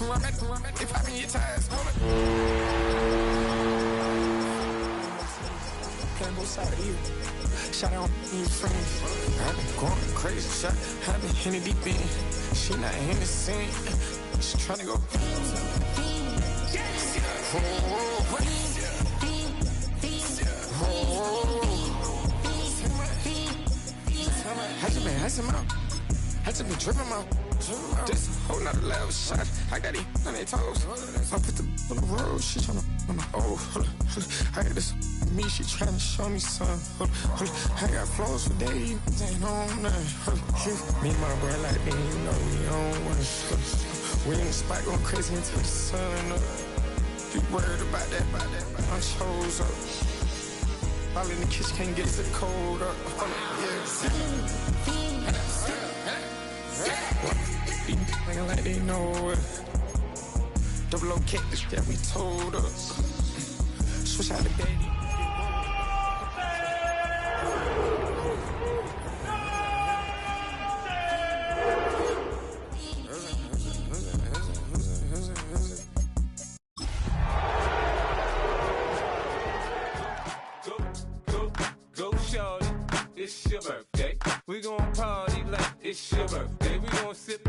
If I mean your ties, playing both sides of you. Shot out your friends. I've been going crazy. Shot, I've been hitting deep in. She not in the scene. She tryna go. I just been dripping out. This whole nother level shot. I got it on their toes. I put the on the road. She tryna. Oh, hold on. I got this. Me, she tryna show me something. I got flows for days. Ain't on nothing. Me and my bro like me, you know we on one. We in the spot going crazy until the sun up. You worried about that? I chose up. All in the kitchen can't get the cold up. Nigga like they know it. Double O cactus that we told us. Switch out the baby. Go, shorty, it's your birthday. We gon' party like it's your birthday. We gon' sip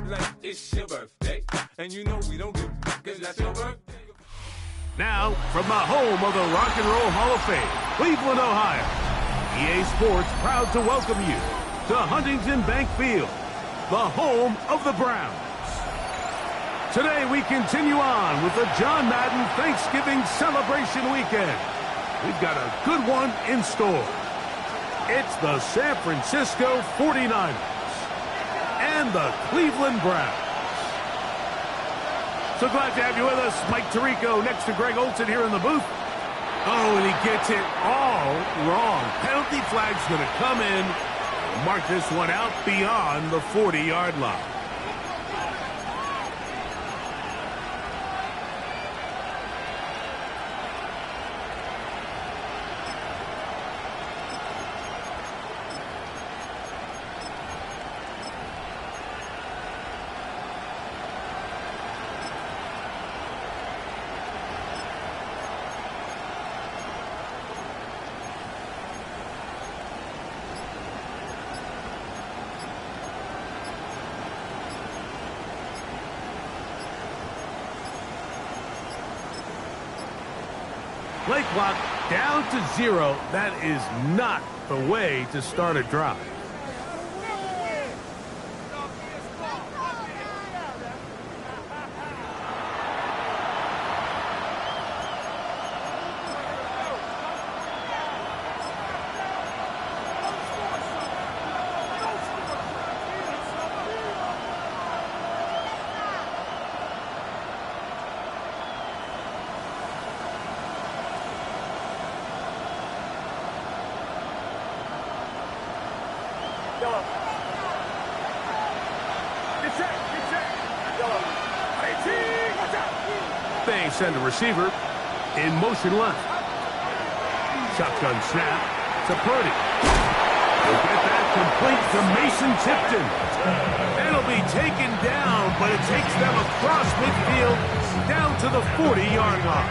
like it's your birthday. And you know we don't give cause that's your birthday. Now, from the home of the Rock and Roll Hall of Fame, Cleveland, Ohio, EA Sports proud to welcome you to Huntington Bank Field, the home of the Browns. Today we continue on with the John Madden Thanksgiving celebration weekend. We've got a good one in store. It's the San Francisco 49ers and the Cleveland Browns. So glad to have you with us. Mike Tirico next to Greg Olson here in the booth. Oh, and he gets it all wrong. Penalty flag's going to come in. Mark this one out beyond the 40-yard line. Play clock down to 0. That is not the way to start a drive. They send a receiver in motion left. Shotgun snap to Purdy. We'll get that complete to Mason Tipton. It'll be taken down, but it takes them across midfield down to the 40-yard line.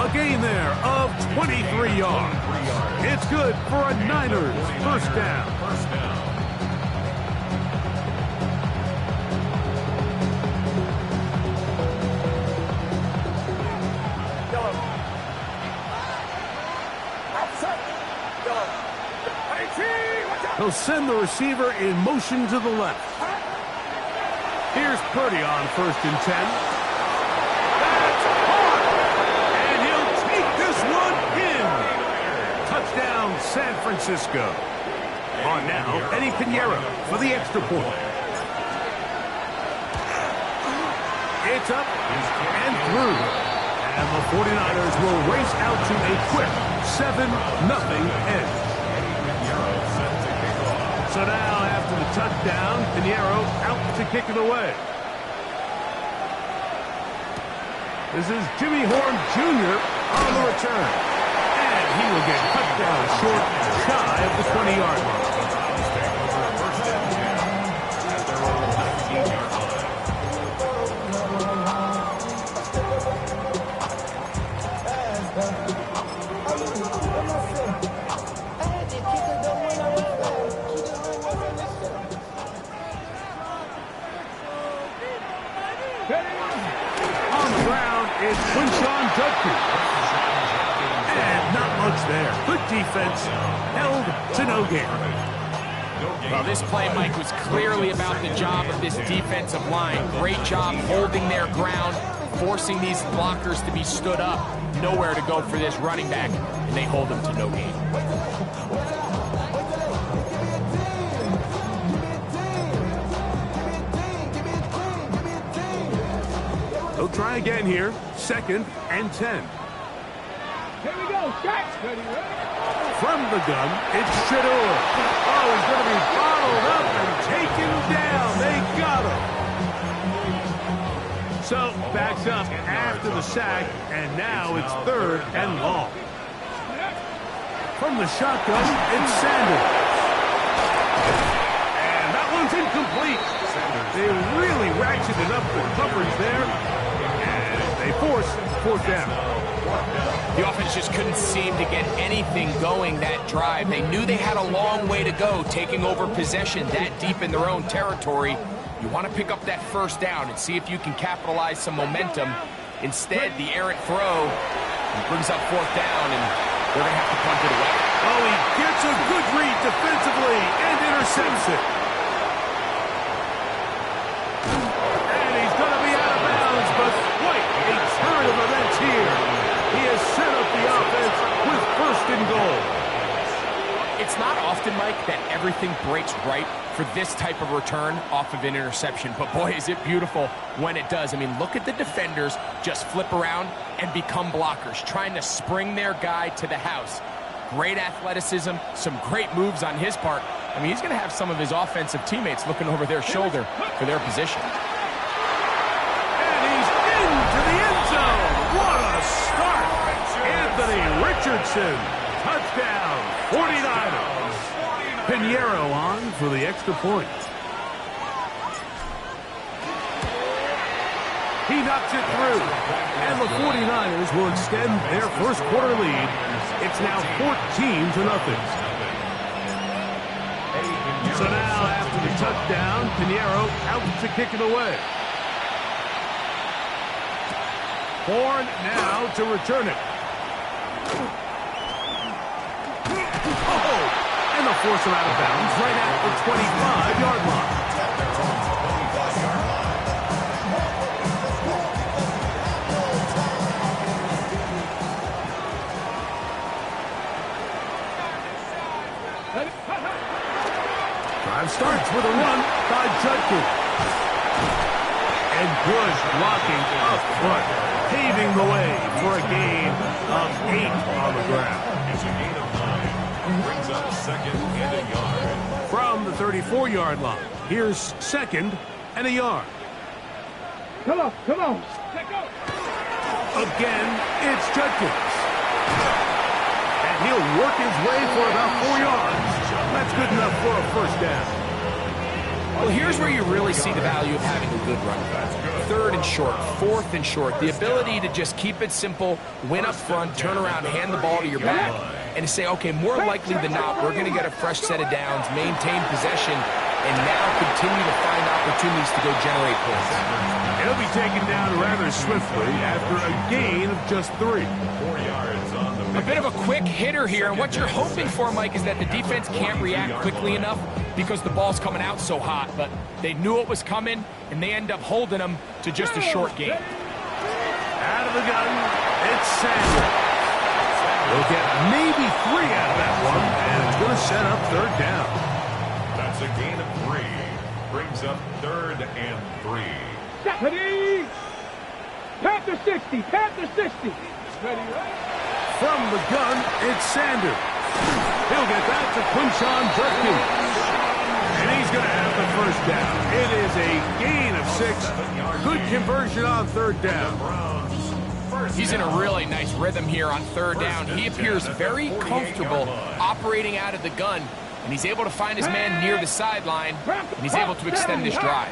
A gain there of 23 yards. It's good for a Niners first down. They'll send the receiver in motion to the left. Here's Purdy on 1st and 10. That's hard! And he'll take this one in. Touchdown, San Francisco. On now, Eddie Pinheiro for the extra point. It's up and through. And the 49ers will race out to a quick 7-0 edge. So now, after the touchdown, Pinheiro out to kick it away. This is Jimmy Horn Jr. on the return. And he will get cut down short, shy of the 20-yard line. On the ground, it's Quinshawn Judkins. And not much there. Good defense. Held to no gain. Well, this play, Mike, was clearly about the job of this defensive line. Great job holding their ground, forcing these blockers to be stood up. Nowhere to go for this running back, and they hold him to no gain. They'll try again here. 2nd and 10. Here we go. Stretch. Ready, ready. From the gun, it's Shador. Oh, he's going to be bottled up and taken down. They got him. So, backs up after the sack, and now it's 3rd and long. From the shotgun, it's Sanders. And that one's incomplete. They really ratcheted up the coverage there, and they force 4th down. The offense just couldn't seem to get anything going that drive. They knew they had a long way to go, taking over possession that deep in their own territory. You want to pick up that 1st down and see if you can capitalize some momentum. Instead, the errant throw brings up 4th down, and they're going to have to punt it away. Oh, he gets a good read defensively and intercepts it. And he's going to be out of bounds, but quite a turn of events here. He has set up the offense with 1st and goal. It's not often, Mike, that everything breaks right for this type of return off of an interception. But boy, is it beautiful when it does. I mean, look at the defenders just flip around and become blockers, trying to spring their guy to the house. Great athleticism, some great moves on his part. I mean, he's going to have some of his offensive teammates looking over their shoulder for their position. And he's into the end zone. What a start. Anthony Richardson. Touchdown, 49ers. Pinheiro on for the extra point. He knocks it through. And the 49ers will extend their 1st quarter lead. It's now 14-0. So now, after the touchdown, Pinheiro out to kick it away. Horn now to return it. Oh! And they'll force him out of bounds right at the 25-yard line. Drive starts with a run by Judkins. And good blocking up front, paving the way for a gain of 8 on the ground. It's a gain of 9. Brings up 2nd and a yard. From the 34-yard line, here's 2nd and a yard. Come on, come on. Again, it's Judkins. And he'll work his way for about 4 yards. That's good enough for a 1st down. Well, here's where you really see the value of having a good running back. 3rd and short, 4th and short. The ability to just keep it simple, win up front, turn around, hand the ball to your back, and to say, okay, more likely than not, we're going to get a fresh set of downs, maintain possession, and now continue to find opportunities to go generate points. He'll be taken down rather swiftly after a gain of just 3. 4 yards on the A bit of a quick hitter here, and what you're hoping for, Mike, is that the defense can't react quickly enough because the ball's coming out so hot, but they knew it was coming, and they end up holding them to just a short gain. Out of the gun, it's Sanders. We'll get maybe 3 out of that one, and it's going to set up 3rd down. That's a gain of 3. Brings up 3rd and 3. Ready. Panther 60. Panther 60. Ready, ready. From the gun, it's Sanders. He'll get that to Quinshawn Judkins. And he's going to have the 1st down. It is a gain of 6. Good conversion on 3rd down. He's in a really nice rhythm here on 3rd down. He appears very comfortable operating out of the gun, and he's able to find his man near the sideline, and he's able to extend this drive.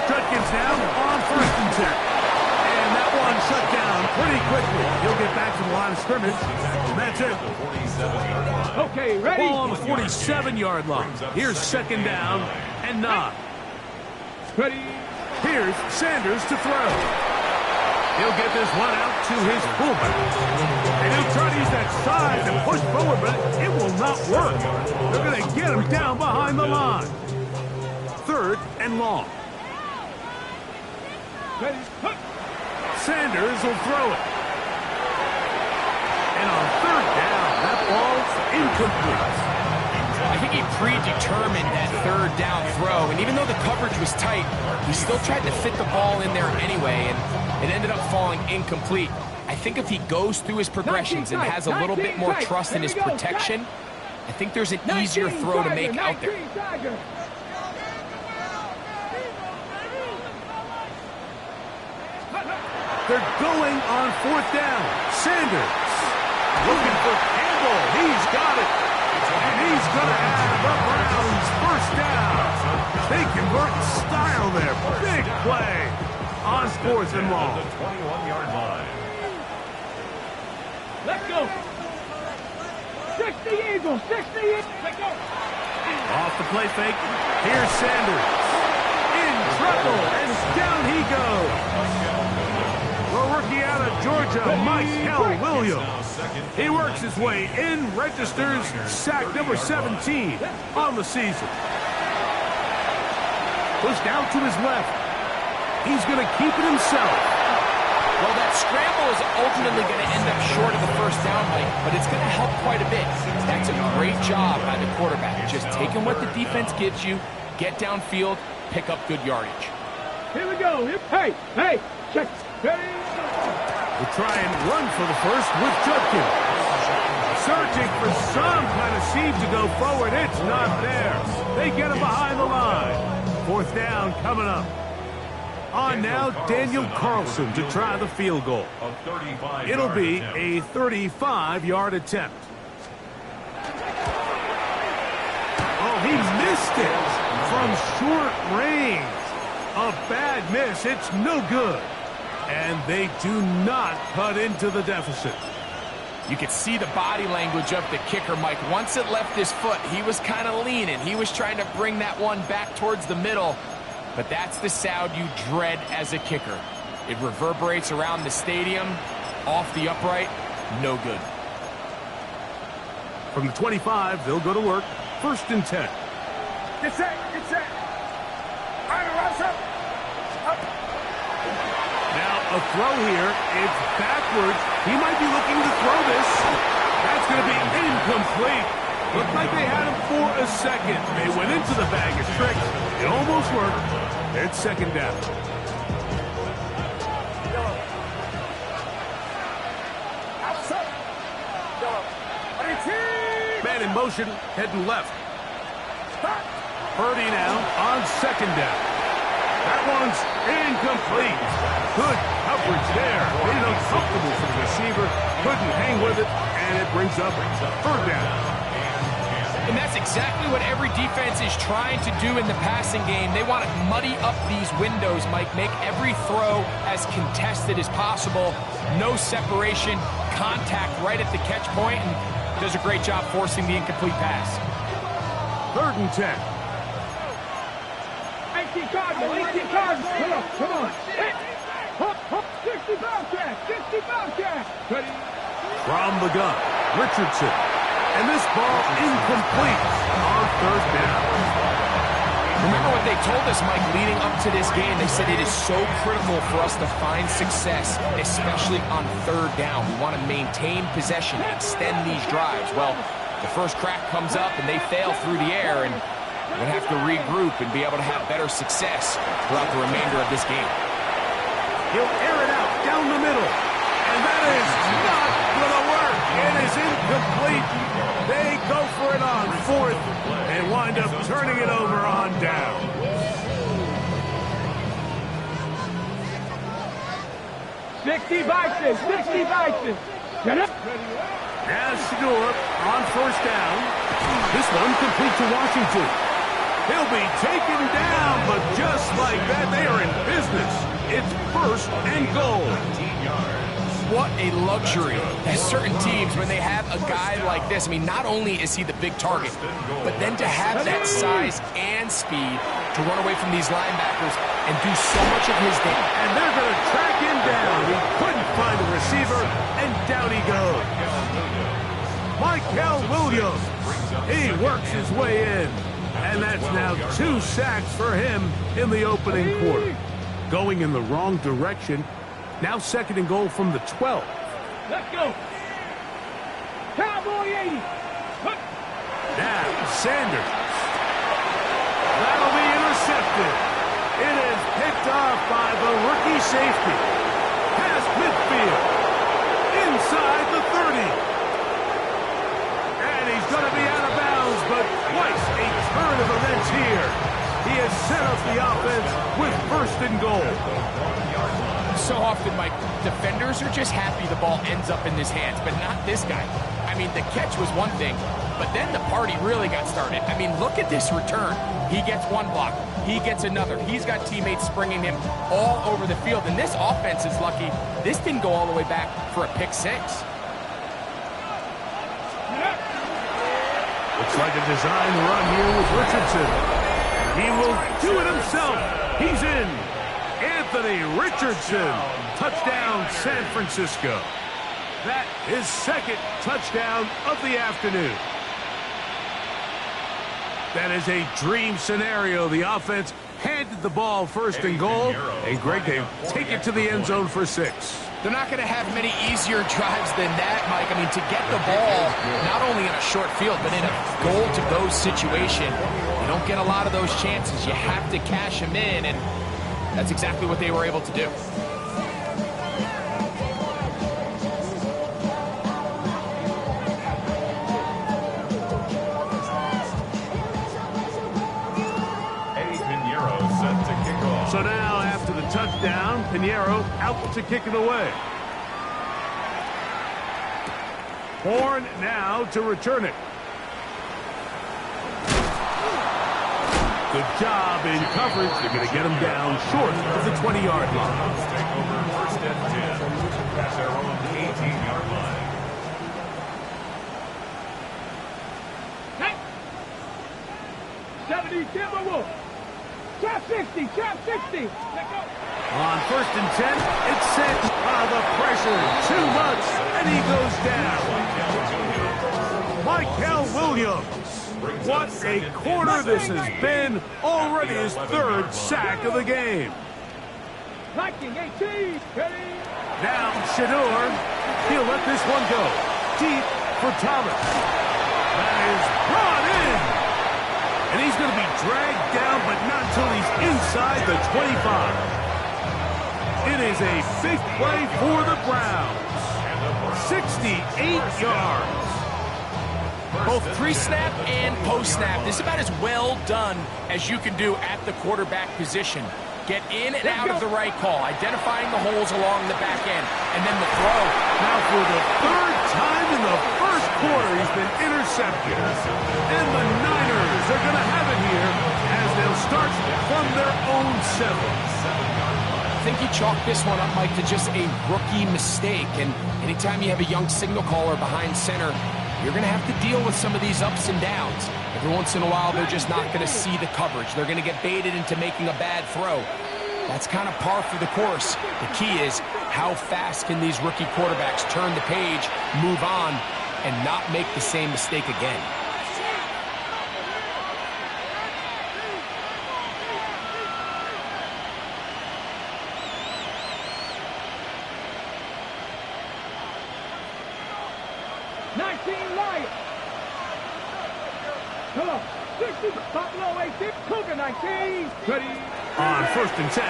Judkins now on 1st and 10. And that one shut down pretty quickly. He'll get back to the line of scrimmage, and that's it. Okay, ready. Ball on the 47-yard line. Here's 2nd down and 9. Ready. Here's Sanders to throw. He'll get this one out to his fullback. And he'll try to use that size and push forward, but it will not work. They're going to get him down behind the line. 3rd and long. Sanders will throw it. And on 3rd down, that ball's incomplete. I think he predetermined that 3rd down throw, and even though the coverage was tight, he still tried to fit the ball in there anyway, and it ended up falling incomplete. I think if he goes through his progressions and has a little bit more trust in his protection, I think there's an easier throw to make out there. They're going on 4th down. Sanders looking for Campbell. He's got it. And he's going to have the Browns 1st down. They convert in style there. Big play on 4th and long. The 21-yard line. Let's go. 60 Eagles. 60 Eagles. Let's go. Off the play fake. Here's Sanders. In trouble. And down he goes. The rookie out of Georgia, Michael Williams. He works his way in, registers sack number 17 on the season. Pushed out to his left. He's going to keep it himself. Well, that scramble is ultimately going to end up short of the 1st down, Mike, but it's going to help quite a bit. That's a great job by the quarterback. Just taking what the defense gives you, get downfield, pick up good yardage. Here we go. Hey, check. We'll try and run for the 1st with Judkins. Searching for some kind of seam to go forward. It's not there. They get him behind the line. 4th down coming up. On now, Daniel Carlson to try the field goal. It'll be a 35-yard attempt. Oh, he missed it from short range. A bad miss. It's no good. And they do not cut into the deficit. You could see the body language of the kicker, Mike. Once it left his foot, he was kind of leaning. He was trying to bring that one back towards the middle. But that's the sound you dread as a kicker. It reverberates around the stadium, off the upright, no good. From the 25, they'll go to work. 1st and 10. Get set. All right, Ross up. Now a throw here. It's backwards. He might be looking to throw this. That's going to be incomplete. Looked like they had him for a second. They went into the bag of tricks. It almost worked. It's 2nd down. Man in motion, heading left. Purdy now on 2nd down. That one's incomplete. Good coverage there. Made it uncomfortable for the receiver. Couldn't hang with it, and it brings up 3rd down. And that's exactly what every defense is trying to do in the passing game. They want to muddy up these windows, Mike. Make every throw as contested as possible. No separation, contact right at the catch point, and does a great job forcing the incomplete pass. 3rd and 10. 18 Cardinals. Come on. 60 Bobcats. Ready? From the gun, Richardson. And this ball incomplete on 3rd down. Remember what they told us, Mike, leading up to this game. They said it is so critical for us to find success, especially on 3rd down. We want to maintain possession, extend these drives. Well, the first crack comes up and they fail through the air, and we're going to have to regroup and be able to have better success throughout the remainder of this game. He'll air it out down the middle. And that is not going to work. It is incomplete. They go for it on 4th and wind up turning it over on down. Sixty Vikings. Get up. Now Shador on 1st down. This one complete to Washington. He'll be taken down, but just like that, they are in business. It's 1st and goal. 19 yards. what a luxury that certain teams, when they have a guy like this, I mean, not only is he the big target, but then to have that size and speed to run away from these linebackers and do so much of his game. And they're going to track him down. He couldn't find the receiver, and down he goes. Michael Williams. He works his way in. And that's now 2 sacks for him in the opening quarter. Going in the wrong direction. Now 2nd and goal from the 12. Let's go. Cowboy 80. Now Sanders. That'll be intercepted. It is picked off by the rookie safety. Past midfield. Inside the 30. And he's going to be out of bounds, but twice a turn of events here. He has set up the offense with 1st and goal. So often, Mike, defenders are just happy the ball ends up in his hands, but not this guy. I mean, the catch was one thing, but then the party really got started. I mean, look at this return. He gets one block. He gets another. He's got teammates springing him all over the field, and this offense is lucky. This didn't go all the way back for a pick 6. Looks like a design run here with Richardson. He will do it himself. He's in. Anthony Richardson. Touchdown, San Francisco. That is 2nd touchdown of the afternoon. That is a dream scenario. The offense handed the ball 1st and goal. And Greg, they take it to the end zone for 6. They're not going to have many easier drives than that, Mike. I mean, to get the ball, not only in a short field, but in a goal-to-go situation, you don't get a lot of those chances. You have to cash them in, and that's exactly what they were able to do. So now, after the touchdown, Pinheiro out to kick it away. Horn now to return it. Good job in coverage. They're going to get him down short of the 20-yard line. Take over 1st and 10 at their own 18-yard line. Hey. 70 Timberwolves. Trap 60, trap 60. Let go. On 1st and 10, it's sent. The pressure, too much, and he goes down. Michael Williams. What a quarter this has been. Already his 3rd sack of the game. Liking 18. Ready. Now Shador. He'll let this one go. Deep for Thomas. That is brought in. And he's going to be dragged down, but not until he's inside the 25. It is a big play for the Browns. 68 yards. Both pre-snap and post-snap. This is about as well done as you can do at the quarterback position. Get in and out of the right call, identifying the holes along the back end, and then the throw. Now for the 3rd time in the 1st quarter, he's been intercepted. And the Niners are going to have it here as they'll start from their own 7. I think he chalked this one up, Mike, to just a rookie mistake. And anytime you have a young signal caller behind center, you're going to have to deal with some of these ups and downs. Every once in a while, they're just not going to see the coverage. They're going to get baited into making a bad throw. That's kind of par for the course. The key is how fast can these rookie quarterbacks turn the page, move on, and not make the same mistake again. Come on. 60. Buffalo 18. Cougar 19. Ready. On 1st and 10,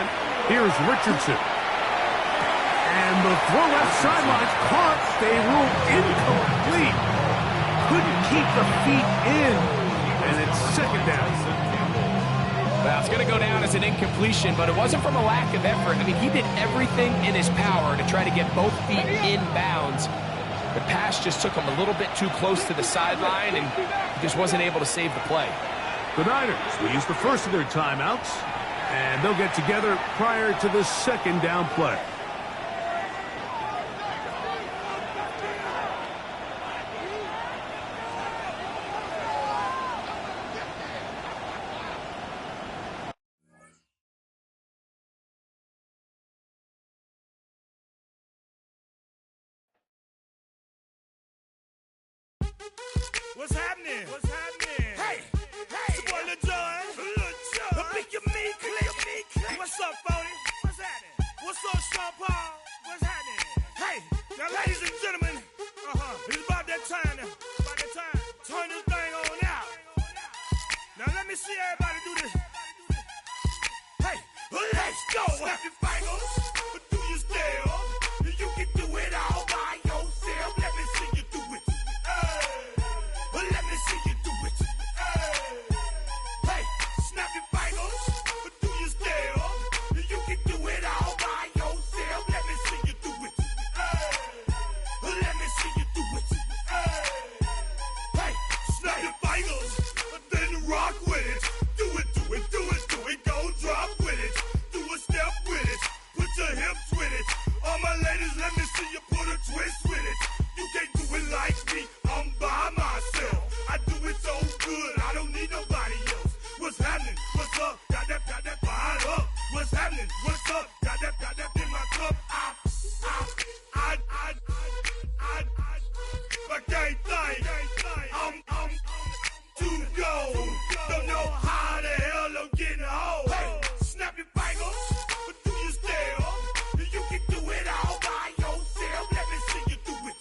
here's Richardson. And the throw left sideline caught. They ruled incomplete. Couldn't keep the feet in. And it's 2nd down. Well, it's going to go down as an incompletion, but it wasn't from a lack of effort. I mean, he did everything in his power to try to get both feet in bounds. The pass just took him a little bit too close to the sideline, and he just wasn't able to save the play. The Niners will use the first of their timeouts, and they'll get together prior to the 2nd down play. What's happening? What's happening? Hey, it's your boy Lil John. Pick your me, click. What's up, Phony? What's happening? What's up, Sean Paul? What's happening? Hey, now ladies and gentlemen, it's about that time now. About that time. Turn this thing on out. Now let me see everybody do this. Hey, let's go. Snap your fingers, but do you still? You can do it all by yourself. Let me see you do it. Let me see you do it. Hey, snap your fingers, but do you still? You can do it all by yourself. Let me see you do it. Let me see you do it. Hey, snap your fingers, but then rock with it. Do it, do it, do it, do it. Go drop with it. Do a step with it. Put your hips with it. All my ladies, let me see you put a twist with it. You can't do it like me. I'm by myself. I do it so good. I don't need nobody else. What's happening? What's up? Got that fired up. What's happening? What's up? Got that in my cup. I can't think. I'm too gold. Don't know how the hell I'm getting home. Hey, snap your fingers, but do you still? You can do it all by yourself. Let me see you do it.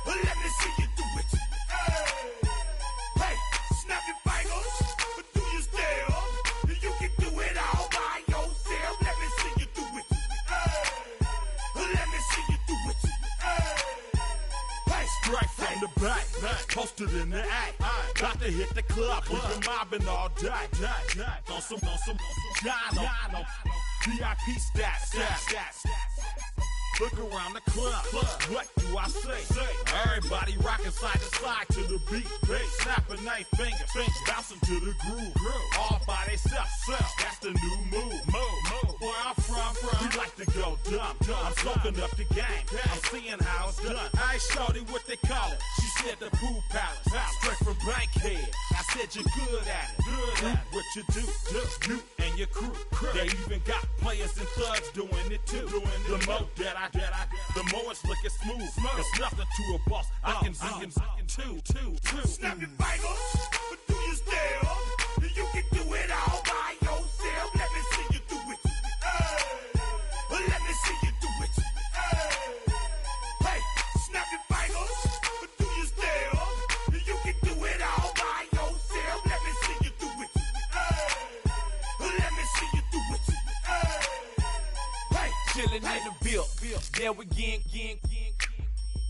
Let me see you do it. Hey, snap your fingers, but do you still? You can do it all by yourself. Let me see you do it. Let me see you do it. Hey, straight from the back, posted in the act. Got to hit the club, we've been mobbing all day. On some John, VIP stats. Look around the club, what do I say? Everybody rocking side to side to the beat. Snapping their fingers, bouncing to the groove. All by themselves, that's the new move. Where I'm from, we like to go dumb. I'm soaking up the game, I'm seeing how it's done. I ain't shorty what they call it, she said the pool palace. Straight from Bankhead, I said you're good at it. What you do, you and your crew. They even got players and thugs doing it too. The more that the more it's looking smooth. It's nothing to a boss. I can see two. Snap your fingers, but do you still? You can do it all by yourself. Let me see you do it. Let me see you do it. Hey, snap your fingers, but do you still? You can do it all by yourself. Let me see you do it. Let me see you do it. Hey, Chillin' in the bill. Yeah, we again.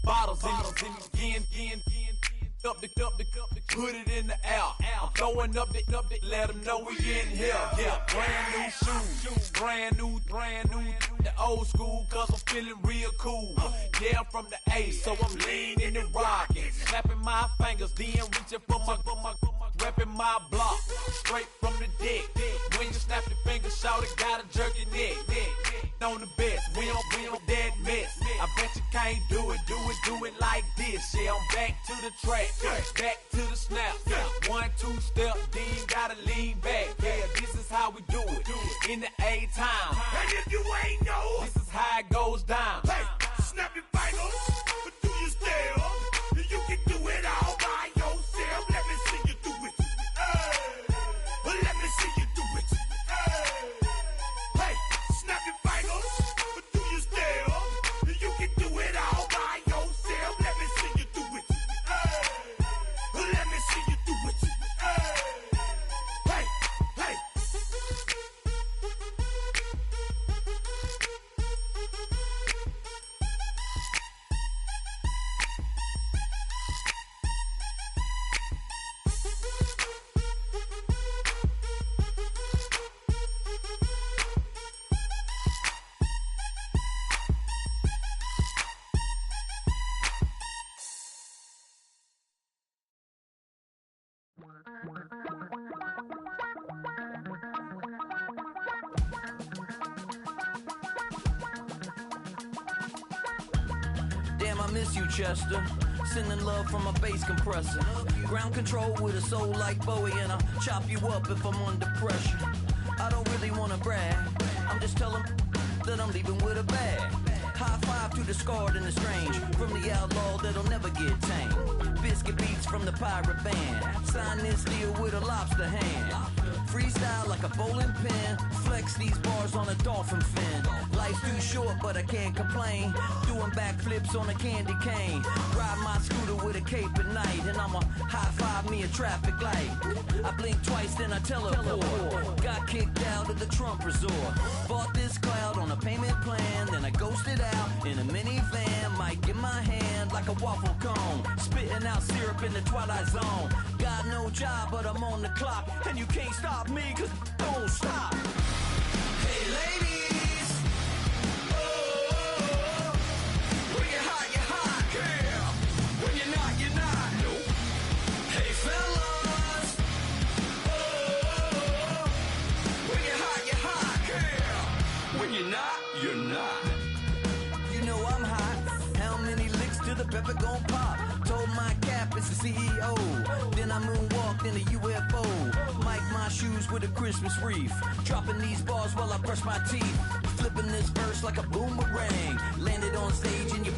Bottles in again. Up the put it in the air. I'm throwing up the, let them know we in here. Yeah, brand new shoes, brand new. The old school, cause I'm feeling real cool. Yeah, I'm from the A, so I'm leaning and rocking. Snapping my fingers, then reaching for my repping my block. Straight from the deck. When you snap your fingers, shout it, gotta jerk your neck. On the best, we don't dead mess. I bet you can't do it like this. Yeah, I'm back to the track, back to the snap. 1, 2 step, then gotta lean back. Yeah, this is how we do it in the A-time. And if you ain't know, this is how it goes down. Hey, snap your fingers, but do you still? You can do it all by yourself. Let me see you do it. Let me see you do it. Hey, snap your fingers, but do you still? You can do it all by yourself. Let me see you do it. Let me see you do it. Hey. Damn, I miss you, Chester. Sending love from a bass compressor. Ground control with a soul like Bowie, and I'll chop you up if I'm under pressure. I don't really wanna brag, I'm just telling that I'm leaving with a bag. High five To the scarred and the strange, from the outlaw that'll never get tamed. Biscuit beats from the pirate band. Sign this deal with a lobster hand. Freestyle like a bowling pin. Flex these bars on a dolphin fin. Life's too short, but I can't complain. Doing backflips on a candy cane. Ride my scooter with a cape at night. And I'ma high five me a traffic light. I blink twice, then I teleport. Got kicked out of the Trump resort. Bought this cloud on a payment plan. Then I ghosted out in a minivan. Mic in my hand like a waffle cone. Spitting out syrup in the twilight zone. Got no job, but I'm on the clock. And you can't stop me, cause don't stop. Hey ladies, oh, when you're hot, girl. When you're not, nope. Hey fellas, oh, when you're hot, girl. When you're not, you're not. You know I'm hot. How many licks till the pepper gon' pop? Told my cap it's the CEO. Then I moonwalked in a UFO. Mic my shoes with a Christmas wreath. Dropping these bars while I brush my teeth. Flipping this verse like a boomerang. Landed on stage in your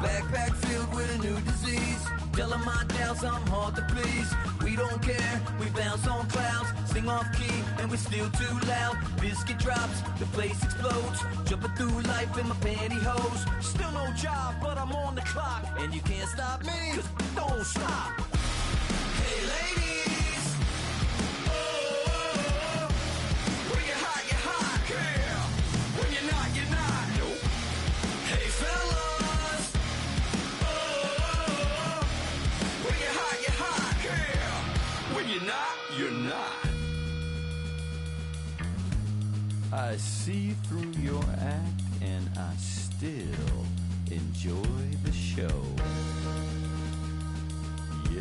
backpack filled with a new disease. Telling my doubts I'm hard to please. We don't care, we bounce on clouds. Sing off key and we're still too loud. Biscuit drops, the place explodes. Jumping through life in my pantyhose. Still no job, but I'm on the clock. And you can't stop me, cause don't stop. Hey ladies, oh, when you're hot, girl. When you're not, nope. Hey fellas, oh, when you're hot, girl. When you're not, you're not. I see through your act and I still enjoy the show. Yeah.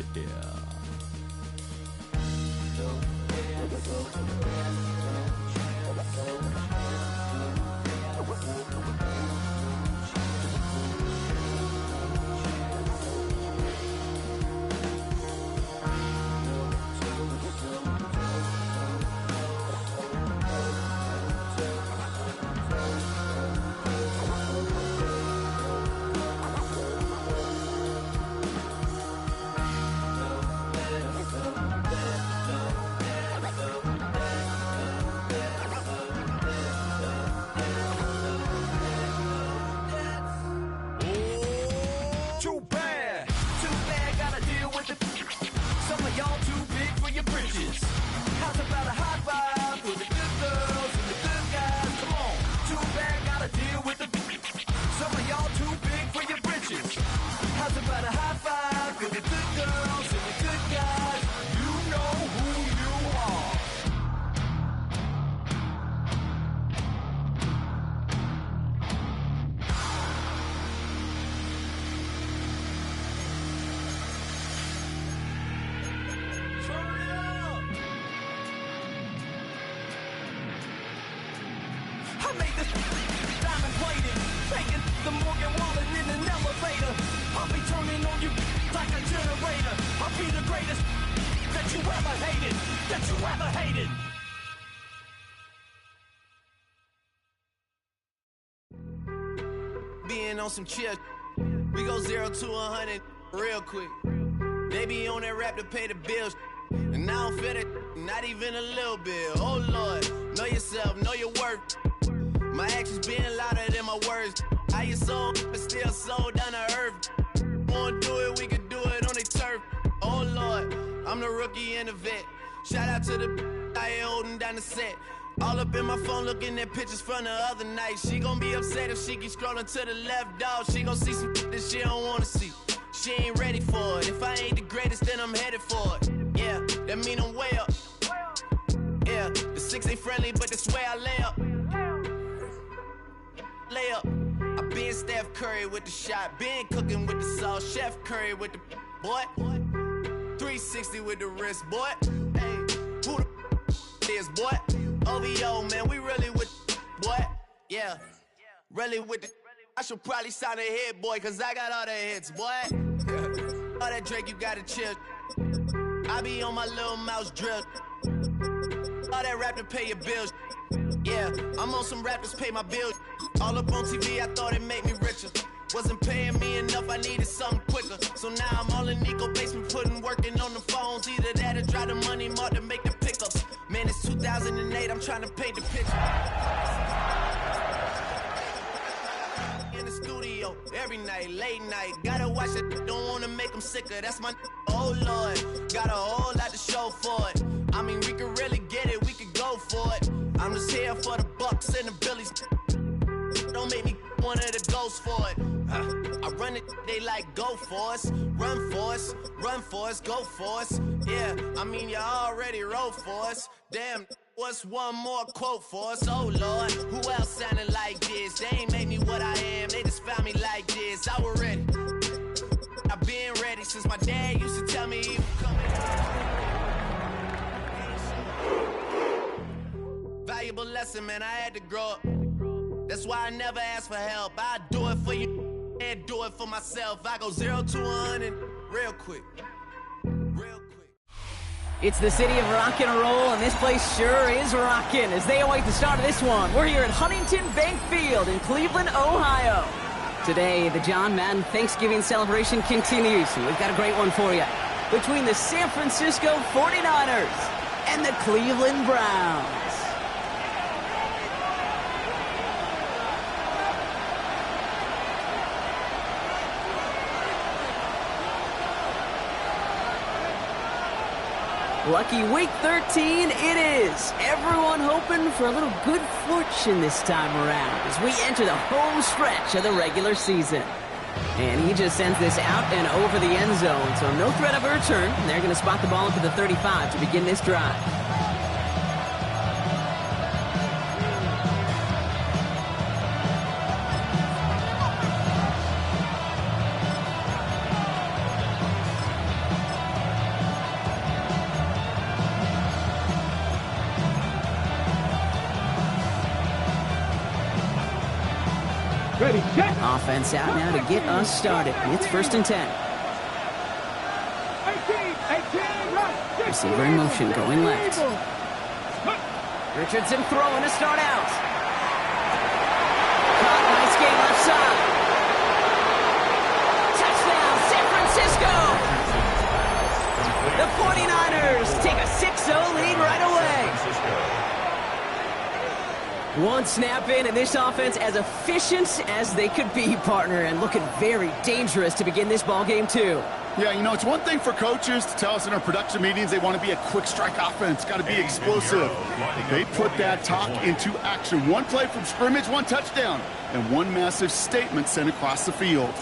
On some chill, we go 0 to 100 real quick. They be on that rap to pay the bills, and I don't feel it, not even a little bit. Oh Lord, know yourself, know your worth. My actions being louder than my words. How you sold, but still sold down to earth. Wanna do it, we can do it on the turf. Oh Lord, I'm the rookie and the vet. Shout out to the I ain't holding down the set. All up in my phone looking at pictures from the other night. She gon' be upset if she keep scrolling to the left, dog. She gon' see some that she don't wanna see. She ain't ready for it. If I ain't the greatest, then I'm headed for it. Yeah, that mean I'm way up. Yeah, the 6 ain't friendly, but that's where I lay up. Lay up. I been Steph Curry with the shot. Been cooking with the sauce. Chef Curry with the boy. 360 with the wrist, boy. Hey, who the is, boy? OVO, man, we really with what? Yeah, really with the. I should probably sign a hit, boy, cause I got all the hits, boy. All that Drake, you gotta chill. I be on my little mouse drip. All that rap to pay your bills. Yeah, I'm on some Raptors, pay my bills. All up on TV, I thought it made me richer. Wasn't paying me enough, I needed something quicker. So now I'm all in Nico basement, working on the phones. Either that or drive the money mark to make the pickups. Man, it's 2008, I'm trying to paint the picture. In the studio, every night, late night. Gotta watch it, don't wanna make them sicker. That's my oh Lord, got a whole lot to show for it. I mean, we could really get it, we could go for it. I'm just here for the Bucks and the Billies. Don't make me one of the ghosts for it. I run it, they like go for us, run for us, go for us. Yeah, I mean you already wrote for us. Damn, what's one more quote for us? Oh Lord, who else sounded like this? They ain't made me what I am, they just found me like this. I was ready, I've been ready since my dad used to tell me he was coming. Valuable lesson, man, I had to grow up. That's why I never ask for help. I do it for you and do it for myself. I go 0 to 100 real quick. Real quick. It's the city of rock and roll, and this place sure is rocking as they await the start of this one. We're here at Huntington Bank Field in Cleveland, Ohio. Today, the John Madden Thanksgiving celebration continues, and we've got a great one for you. Between the San Francisco 49ers and the Cleveland Browns. Lucky week 13 it is. Everyone hoping for a little good fortune this time around as we enter the home stretch of the regular season. And he just sends this out and over the end zone, so no threat of a return. They're going to spot the ball up to the 35 to begin this drive. Ready, check. Offense out now to get us started. It's 1st and 10. 18, right. Receiver in motion, going left. Richardson throwing to start out. Caught, nice game left side. Touchdown, San Francisco! The 49ers take a 6-0 lead right away. One snap in, and this offense as efficient as they could be, partner, and looking very dangerous to begin this ball game too. Yeah, you know, it's one thing for coaches to tell us in our production meetings they want to be a quick strike offense, got to be explosive. They put that talk into action. One play from scrimmage, one touchdown, and one massive statement sent across the field.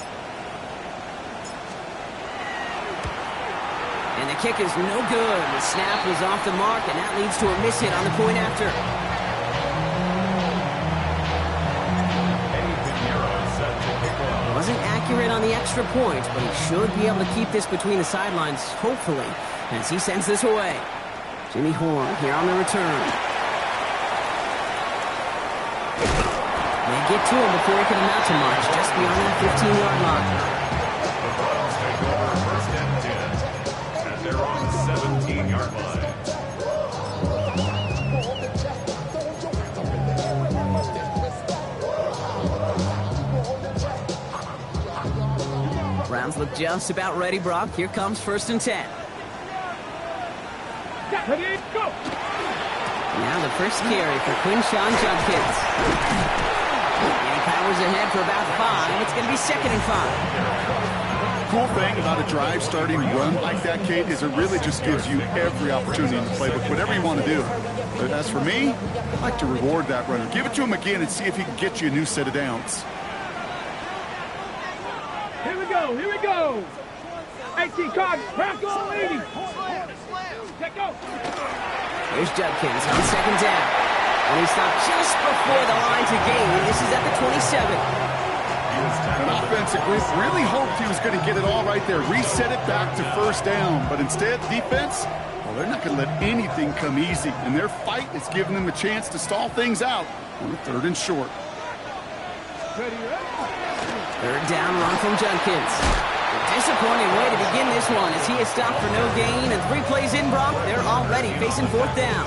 And the kick is no good. The snap was off the mark, and that leads to a miss hit on the point after. Wasn't accurate on the extra point, but he should be able to keep this between the sidelines, hopefully, as he sends this away. Jimmy Horn here on the return. They get to him before he can amount to much, just beyond that 15-yard line. The Browns take over 1st and 10, and they're on the 17-yard line. Browns look just about ready, Brock. Here comes 1st and 10. Ready, go. Now the first carry for Quinshawn Judkins. And he powers ahead for about 5. It's going to be 2nd and 5. Cool thing about a drive starting run like that, Kate, is it really just gives you every opportunity in the playbook, whatever you want to do. But as for me, I like to reward that runner. Give it to him again and see if he can get you a new set of downs. Here we go. 18 cards, crack on 80. Check go. Here's Judkins on 2nd down. And he stopped just before the line to gain. This is at the 27. The offensive group really hoped he was going to get it all right there, reset it back to 1st down. But instead, defense, well, they're not going to let anything come easy. And their fight is giving them a chance to stall things out on 3rd and short. 3rd down run from Judkins. A disappointing way to begin this one as he is stopped for no gain, and 3 plays in, Brock. They're already facing 4th down.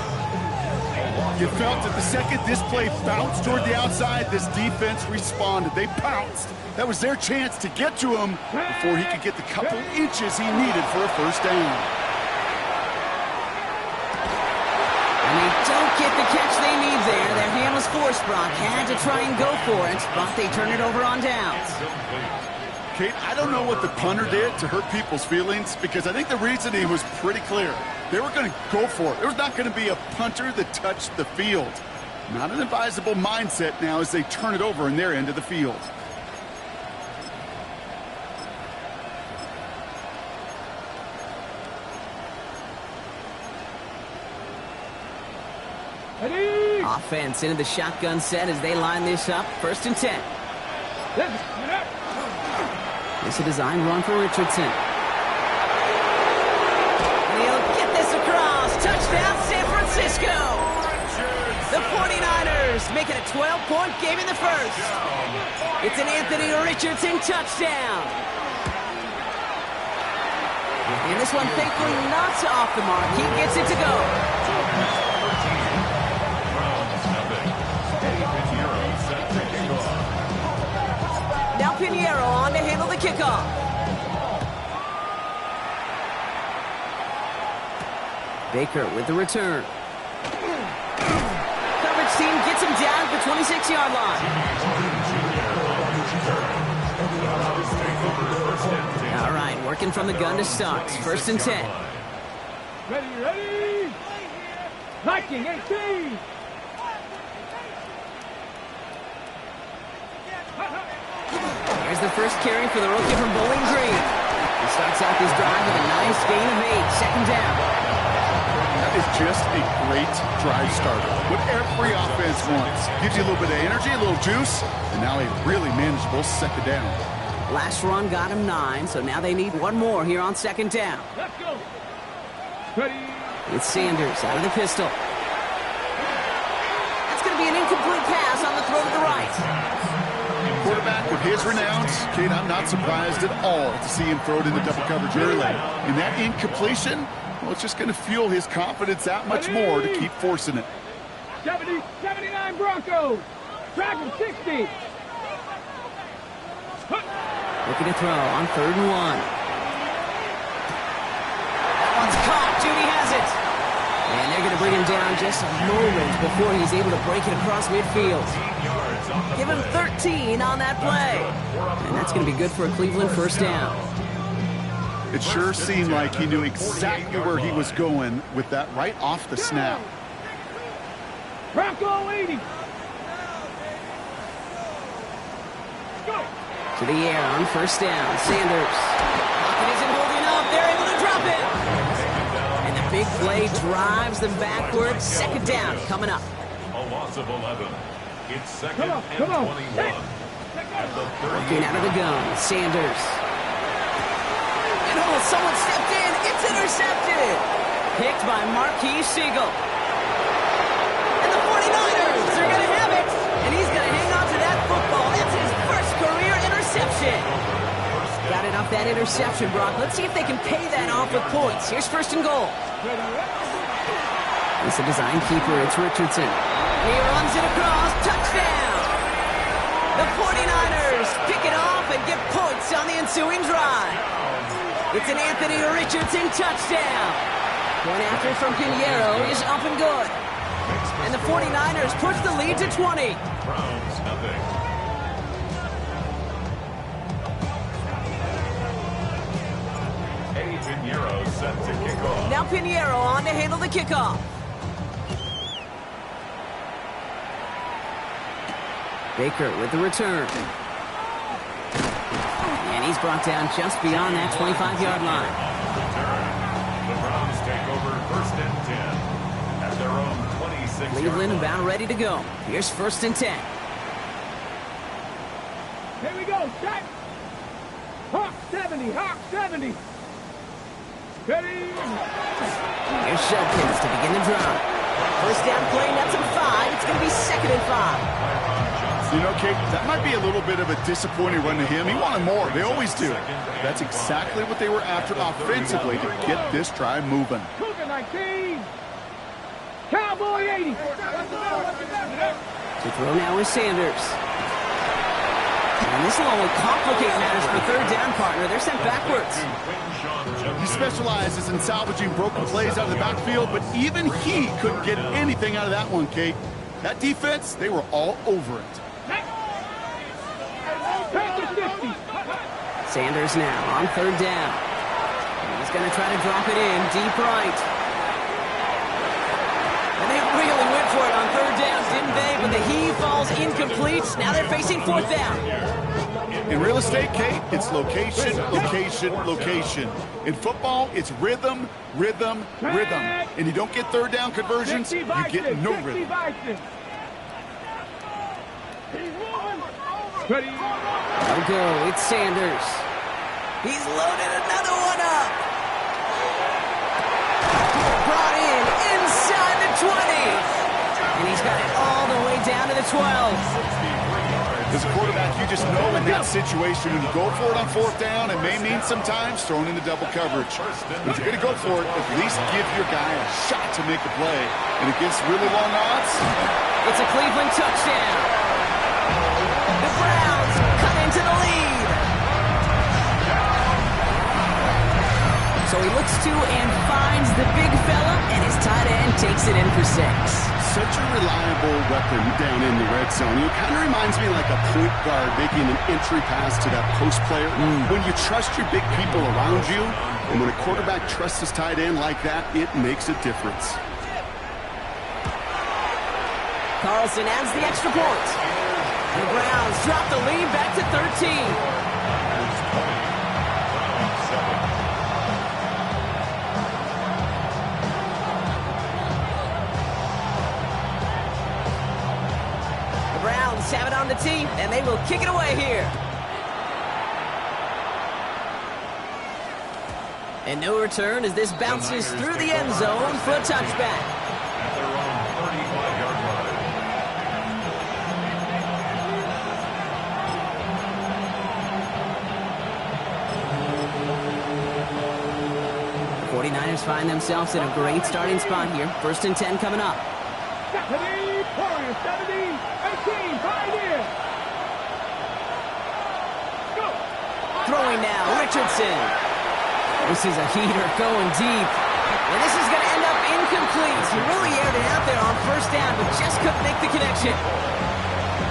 You felt it the second this play bounced toward the outside, this defense responded. They pounced. That was their chance to get to him before he could get the couple inches he needed for a first down. And they don't get the catch they need there. Their hand was forced, Brock. Had to try and go for it, but they turn it over on downs. Kate, I don't know what the punter did to hurt people's feelings because I think the reasoning was pretty clear. They were going to go for it. There was not going to be a punter that touched the field. Not an advisable mindset now as they turn it over in their end of the field. Ready? Offense into the shotgun set as they line this up. 1st and 10. It's a design run for Richardson. And he'll get this across. Touchdown, San Francisco. The 49ers make it a 12-point game in the first. It's an Anthony Richardson touchdown. And this one, thankfully, not off the mark. He gets it to go. Now Pinheiro on to handle the kickoff. Baker with the return. Coverage team gets him down at the 26-yard line. All right, working from the gun to start. 1st and 10. Ready? 19-18. Here's the first carry for the rookie from Bowling Green. He starts out this drive with a nice gain of 8. 2nd down. That is just a great drive starter. What every offense wants. Gives you a little bit of energy, a little juice, and now a really manageable 2nd down. Last run got him 9, so now they need one more here on 2nd down. Let's go. Ready? It's Sanders out of the pistol. That's going to be an incomplete pass on the throw to the right. Quarterback with his renown, Kate, I'm not surprised at all to see him throw it into double coverage early. And that incompletion, well, it's just going to fuel his confidence that much more to keep forcing it. 79 Broncos. Track him 60. Looking to throw on 3rd and 1. That one's caught. Judy has it. And they're going to bring him down just a moment before he's able to break it across midfield. Give him 13 on that play. And that's going to be good for a Cleveland 1st down. It sure seemed like he knew exactly where he was going with that right off the snap. Bronco 80. To the air on 1st down. Sanders. Pocket isn't holding up. They're able to drop it. And the big play drives them backwards. 2nd down coming up. A loss of 11. It's 2nd and 21. Working out of the gun. Sanders. And oh, someone stepped in. It's intercepted. Picked by Marquise Siegel. And the 49ers are going to have it. And he's going to hang on to that football. That's his first career interception. Got it off that interception, Brock. Let's see if they can pay that off with points. Here's 1st and goal. It's a design keeper. It's Richardson. He runs it across. Touchdown. The 49ers pick it off and get points on the ensuing drive. It's an Anthony Richardson touchdown. Point after from Pinheiro is up and good. And the 49ers push the lead to 20. Browns nothing. Eddie Pinheiro set to kick off. Now Pinheiro on to handle the kickoff. Baker with the return. And he's brought down just beyond that 25-yard line. The Browns take over 1st and 10 at their own 26-yard line. Cleveland about ready to go. Here's 1st and 10. Here we go. Check. Hawk 70. Hawk 70. Ready? Here's Shudkins to begin the drive. 1st down play, that's him 5. It's going to be 2nd and 5. You know, Kate, that might be a little bit of a disappointing run to him. He wanted more. They always do. That's exactly what they were after offensively to get this drive moving. Cougar 19. Cowboys. Cowboy 80. To throw now is Sanders. And this will only complicate matters for third down, partner. They're sent backwards. He specializes in salvaging broken plays out of the backfield, but even he couldn't get anything out of that one, Kate. That defense, they were all over it. Sanders now on third down. He's going to try to drop it in deep right. And they really went for it on third down, didn't they? But the heave falls incomplete. Now they're facing fourth down. In real estate, Kate, it's location, location, location. In football, it's rhythm, rhythm, rhythm. And you don't get third down conversions, you get no rhythm. I'll go. It's Sanders. He's loaded another one up. Brought in inside the 20. And he's got it all the way down to the 12. As a quarterback, you just know in that situation, when you go for it on fourth down, it may mean sometimes thrown into double coverage. But if you're going to go for it, at least give your guy a shot to make a play. And against really long odds, it's a Cleveland touchdown. The Browns cut into the lead. So he looks to and finds the big fella, and his tight end takes it in for 6. Such a reliable weapon down in the red zone. It kind of reminds me like a point guard making an entry pass to that post player. When you trust your big people around you, and when a quarterback trusts his tight end like that, it makes a difference. Carlson adds the extra point. And the Browns drop the lead back to 13. Have it on the team, and they will kick it away here. And no return as this bounces through the end zone for a touchback. At their own 35-yard The 49ers find themselves in a great starting spot here. 1st and 10 coming up. 18, pioneer. Go. Throwing now, Richardson. This is a heater going deep. And this is going to end up incomplete. He really aired it out there on 1st down, but just couldn't make the connection.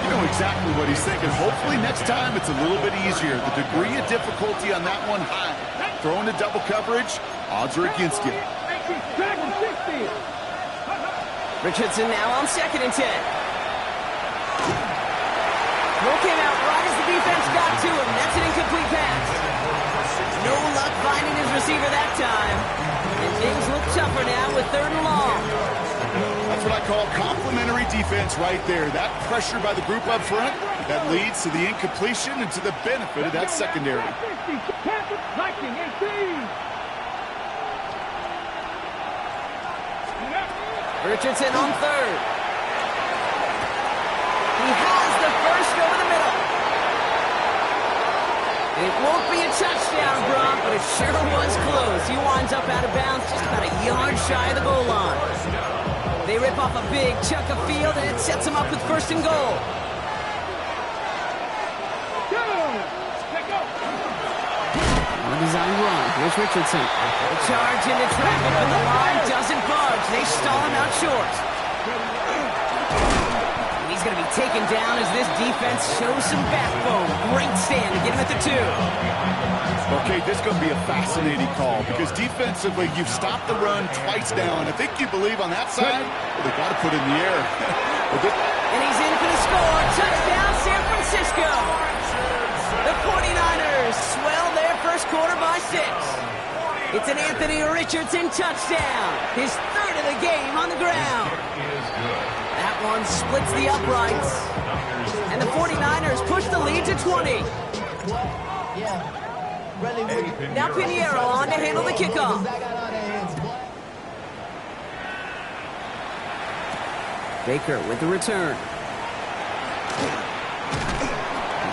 You know exactly what he's thinking. Hopefully next time it's a little bit easier. The degree of difficulty on that one high. Throwing to double coverage, odds are against you. Richardson now on 2nd and 10. Throw came out right as the defense got to him. That's an incomplete pass. No luck finding his receiver that time. And things look tougher now with 3rd and long. That's what I call complimentary defense right there. That pressure by the group up front, that leads to the incompletion and to the benefit of that secondary. Richardson on 3rd. He has the first over the middle. It won't be a touchdown, Brock, but it sure was close. He winds up out of bounds just about a yard shy of the goal line. They rip off a big chunk of field, and it sets them up with 1st and goal. On a design run, here's Richardson. The charge into traffic, but the line doesn't budge. They stall him out short. And he's going to be taken down as this defense shows some backbone. Great stand to get him at the 2. Okay, this is going to be a fascinating call because defensively, you've stopped the run twice now, and I think you believe on that side, well, they got to put it in the air. And he's in for the score. Touchdown, San Francisco. The 49ers swell their first quarter by 6. It's an Anthony Richardson touchdown. His 3rd of the game on the ground. That one splits the uprights. And the 49ers push the lead to 20. Now Pinheiro on to handle the kickoff. Baker with the return.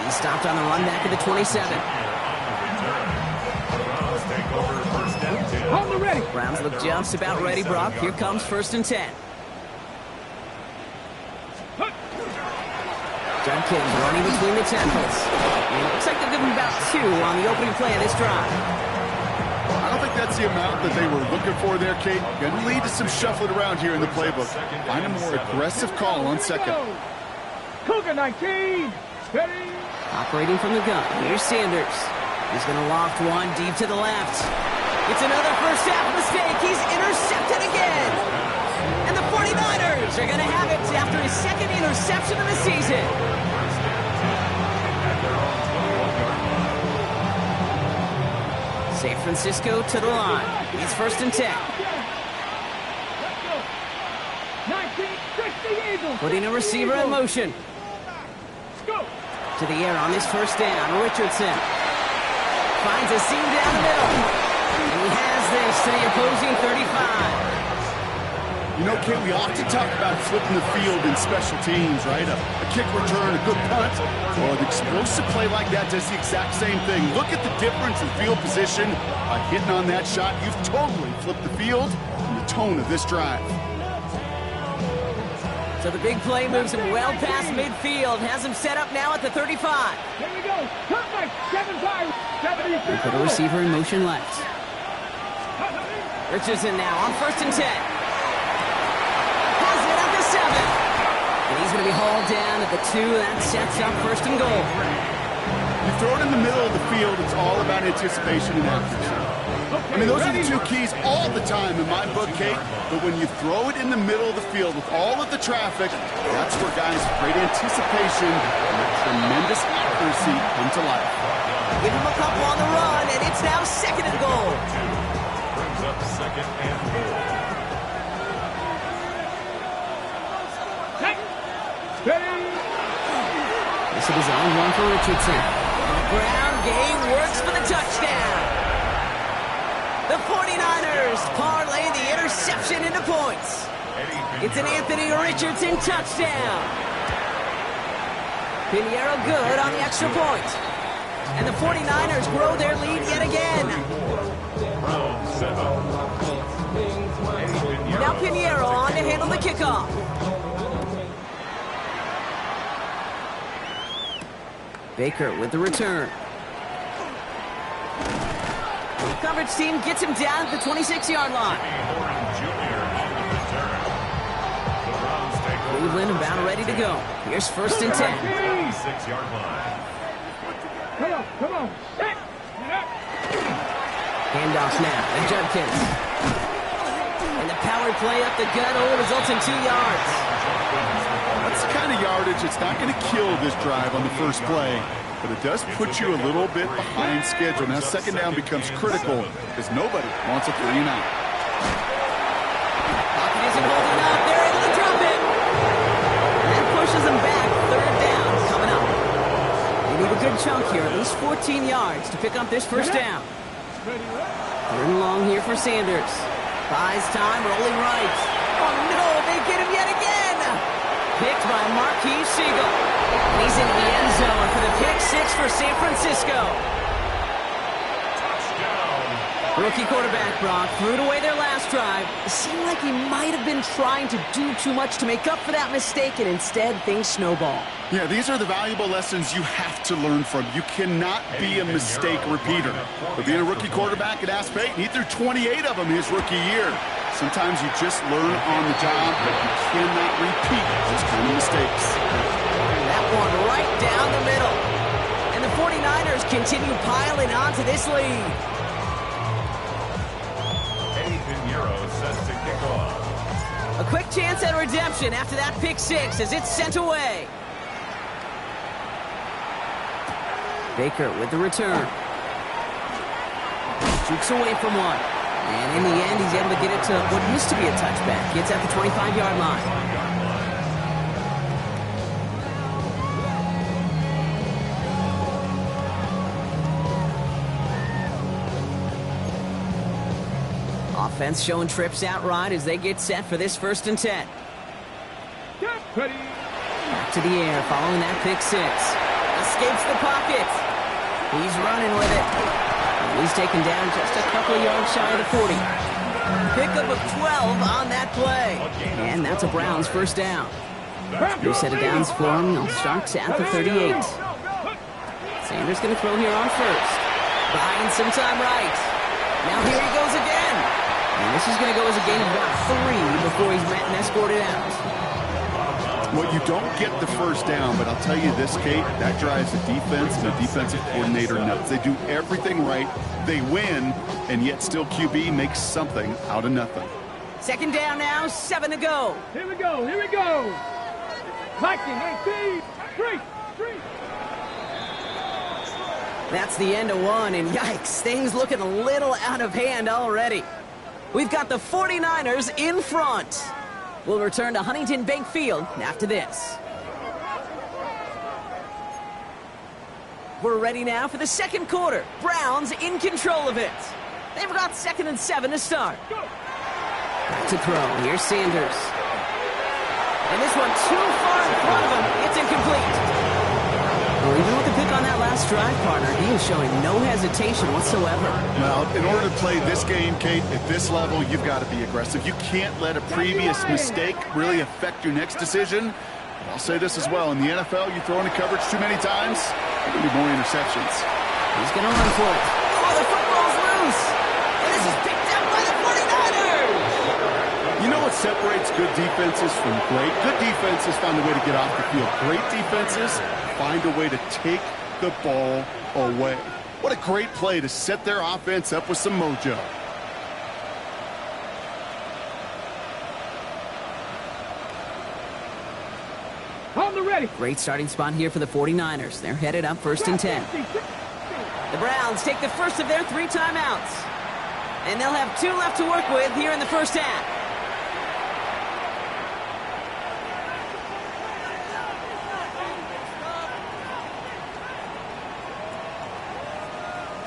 He's stopped on the run back at the 27. Hold the ready. Browns look just about ready, Brock. Here comes 1st and 10. Judkins running between the tackles. And it looks like they'll give him about 2 on the opening play of this drive. I don't think that's the amount that they were looking for there, Kate. Going to lead to some shuffling around here in the playbook. Find a more aggressive call on second. Cougar 19. Ready. Operating from the gun. Here's Sanders. He's going to loft one deep to the left. It's another first half mistake. He's intercepted again. And the 49ers are going to have it after his second interception of the season. San Francisco to the line. It's 1st and 10. Putting a receiver in motion. To the air on this first down. Richardson finds a seam down the middle. And he has this to the opposing 35. You know, Kate, we often talk about flipping the field in special teams, right? A kick return, a good punt, or an explosive play like that does the exact same thing. Look at the difference in field position. By hitting on that shot, you've totally flipped the field and the tone of this drive. So the big play moves him well past midfield, has him set up now at the 35. Here we go. Cut back. 7-5. And put a receiver in motion left. Richardson now on 1st and 10. Has it at the 7. And he's going to be hauled down at the 2. That sets up 1st and goal. You throw it in the middle of the field, it's all about anticipation and accuracy. I mean, those are the 2 keys all the time in my book, Kate. But when you throw it in the middle of the field with all of the traffic, that's where guys with great anticipation and tremendous accuracy come to life. Give him a couple on the run, and it's now 2nd and goal. Brings up 2nd and goal. This is on one for Richardson. And the ground game works for the touchdown. The 49ers parlay the interception into points. It's an Anthony Richardson touchdown. Pinheiro good on the extra point. And the 49ers grow their lead yet again. Now Pinheiro on to handle the kickoff. Baker with the return. The coverage team gets him down at the 26-yard line. Cleveland about ready to go. Here's 1st and 10. 6-yard line. Come on. Handoff now to Judkins. And the power play up the gut results in 2 yards. That's the kind of yardage it's not going to kill this drive on the first play, but it does put you a little bit behind schedule. Now 2nd down becomes critical because nobody wants a 3 and out. Pocket isn't holding up. They're able to drop it. That pushes them back. 3rd down coming up. They need a good chunk here, at least 14 yards to pick up this 1st down. 3rd and long here for Sanders. Buys time, rolling right. Oh no, they get him yet again. Picked by Marquise Siegel. He's in the end zone for the pick 6 for San Francisco. Rookie quarterback Brock threw it away their last drive. It seemed like he might have been trying to do too much to make up for that mistake, and instead things snowball. Yeah, these are the valuable lessons you have to learn from. You cannot be a mistake repeater. But being a rookie quarterback at App State, he threw 28 of them his rookie year. Sometimes you just learn on the job, but you cannot repeat those kind of mistakes. That one right down the middle. And the 49ers continue piling on to this lead. Set to kick off. A quick chance at redemption after that pick 6 as it's sent away. Baker with the return. Jukes away from one. And in the end, he's able to get it to what used to be a touchback. Gets at the 25-yard line. Offense showing trips out right as they get set for this 1st and 10. Back to the air following that pick 6. Escapes the pocket. He's running with it. And he's taken down just a couple of yards shy of the 40. Pickup of 12 on that play. And that's a Browns 1st down. New set of downs for him. They'll start at the 38. Sanders going to throw here on first. Buying some time right. Now here he goes again. And this is going to go as a gain of about 3 before he's met and escorted out. Well, you don't get the first down, but I'll tell you this, Kate, that drives the defense and the defensive coordinator nuts. They do everything right, they win, and yet still QB makes something out of nothing. Second down now, 7 to go. Here we go, here we go. Viking, 18, 3. That's the end of one, and yikes, things looking a little out of hand already. We've got the 49ers in front. We'll return to Huntington Bank Field after this. We're ready now for the second quarter. Browns in control of it. They've got 2nd and 7 to start. Back to throw. Here's Sanders. And this one too far in front of him. It's incomplete. Well, even with the pick on that last drive, partner, he is showing no hesitation whatsoever. Well, in order to play this game, Kate, at this level, you've got to be aggressive. You can't let a previous mistake really affect your next decision. I'll say this as well. In the NFL, you throw into coverage too many times, there'll be more interceptions. He's going to run for it. Oh, the football's loose. And this is picked up by the 49ers. You know what separates good defenses from great? Good defenses find a way to get off the field. Great defenses find a way to take the ball away. What a great play to set their offense up with some mojo. On the ready. Great starting spot here for the 49ers. They're headed up 1st and 10. The Browns take the first of their 3 timeouts. And they'll have 2 left to work with here in the first half.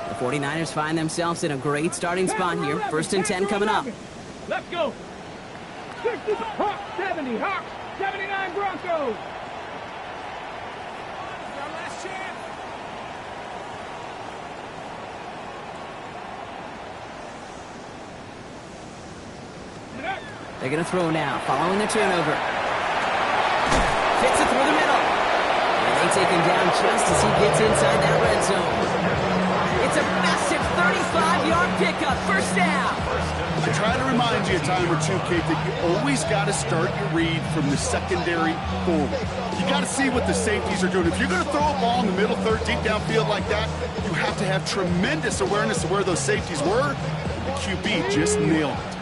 The 49ers find themselves in a great starting spot here. 1st and 10 coming up. Let's go. 60, Hawks 70, Hawks 79 Broncos. They're going to throw now, following the turnover. Fits it through the middle. And they take him down just as he gets inside that red zone. It's a massive 35-yard pickup, 1st down. I try to remind you a time or two, Kate, that you always got to start your read from the secondary forward. You got to see what the safeties are doing. If you're going to throw a ball in the middle third, deep downfield like that, you have to have tremendous awareness of where those safeties were. The QB just nailed it.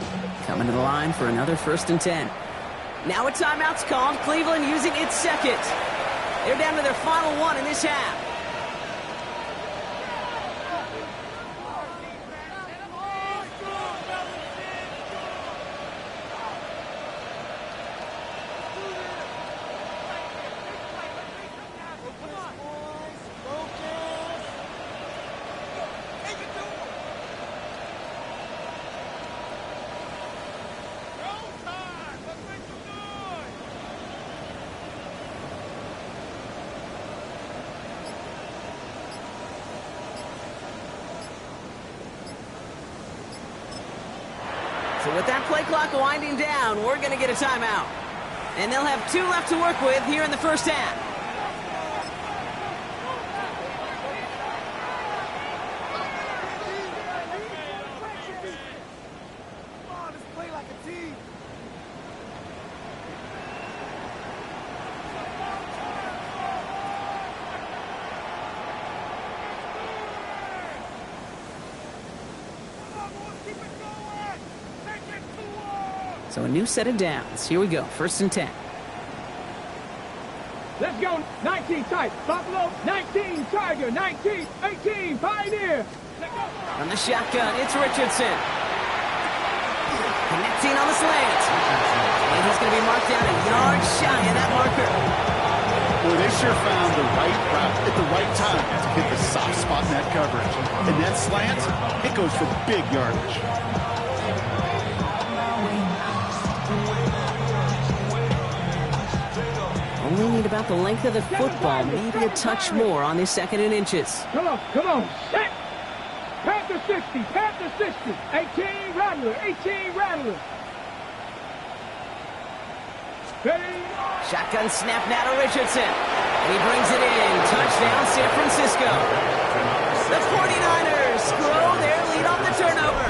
Coming to the line for another 1st and 10. Now a timeout's called. Cleveland using its 2nd. They're down to their final 1 in this half. So with that play clock winding down, we're going to get a timeout. And they'll have 2 left to work with here in the first half. So a new set of downs. Here we go. 1st and 10. Let's go. 19 tight. Buffalo. 19 Tiger. 19. 18 Pioneer. From the shotgun, it's Richardson. Connecting on the slant. And he's going to be marked down a yard shy of that marker. Well, they sure found the right route at the right time to hit the soft spot in that coverage. And that slant, it goes for big yardage. Only need about the length of the football, maybe a touch more on this 2nd and inches. Come on, come on. Set. Panther 60, Panther 60. 18 Rattler, 18 Rattler. Shotgun snap now to Richardson. And he brings it in. Touchdown, San Francisco. The 49ers grow their lead on the turnover.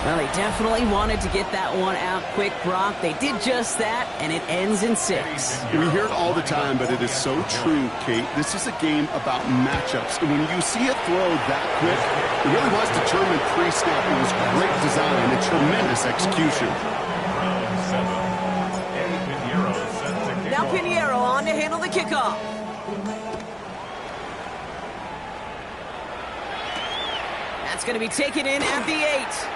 Well, they definitely wanted to get that one out quick, Brock. They did just that, and it ends in 6. We hear it all the time, but it is so true, Kate. This is a game about matchups. And when you see a throw that quick, it really was determined pre-snap. It was great design and tremendous execution. Now Pinheiro on to handle the kickoff. That's going to be taken in at the 8.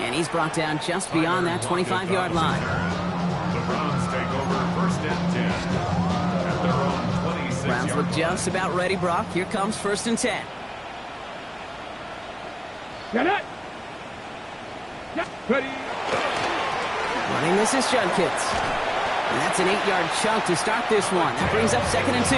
And he's brought down just beyond that 25-yard line. The Browns take over 1st and 10 at their own 26-yard line. Browns look just about ready, Brock. Here comes 1st and 10. Get it. Ready. Running this is Judkins. And that's an 8-yard chunk to start this one. That brings up 2nd and 2.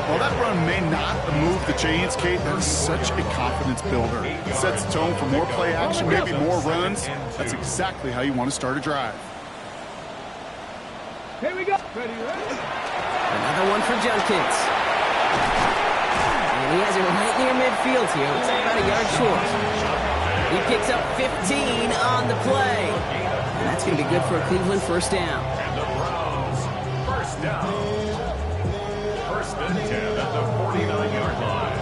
Well, that run may not move the chains, Kate. That is such a confidence builder. It sets the tone for more play action, maybe more runs. That's exactly how you want to start a drive. Here we go. Ready. Another one for Judkins. And he has it right near midfield here. Looks like about a yard short. He picks up 15 on the play. And that's going to be good for a Cleveland 1st down. And the Browns, 1st down. 1st and 10 at the 49-yard line.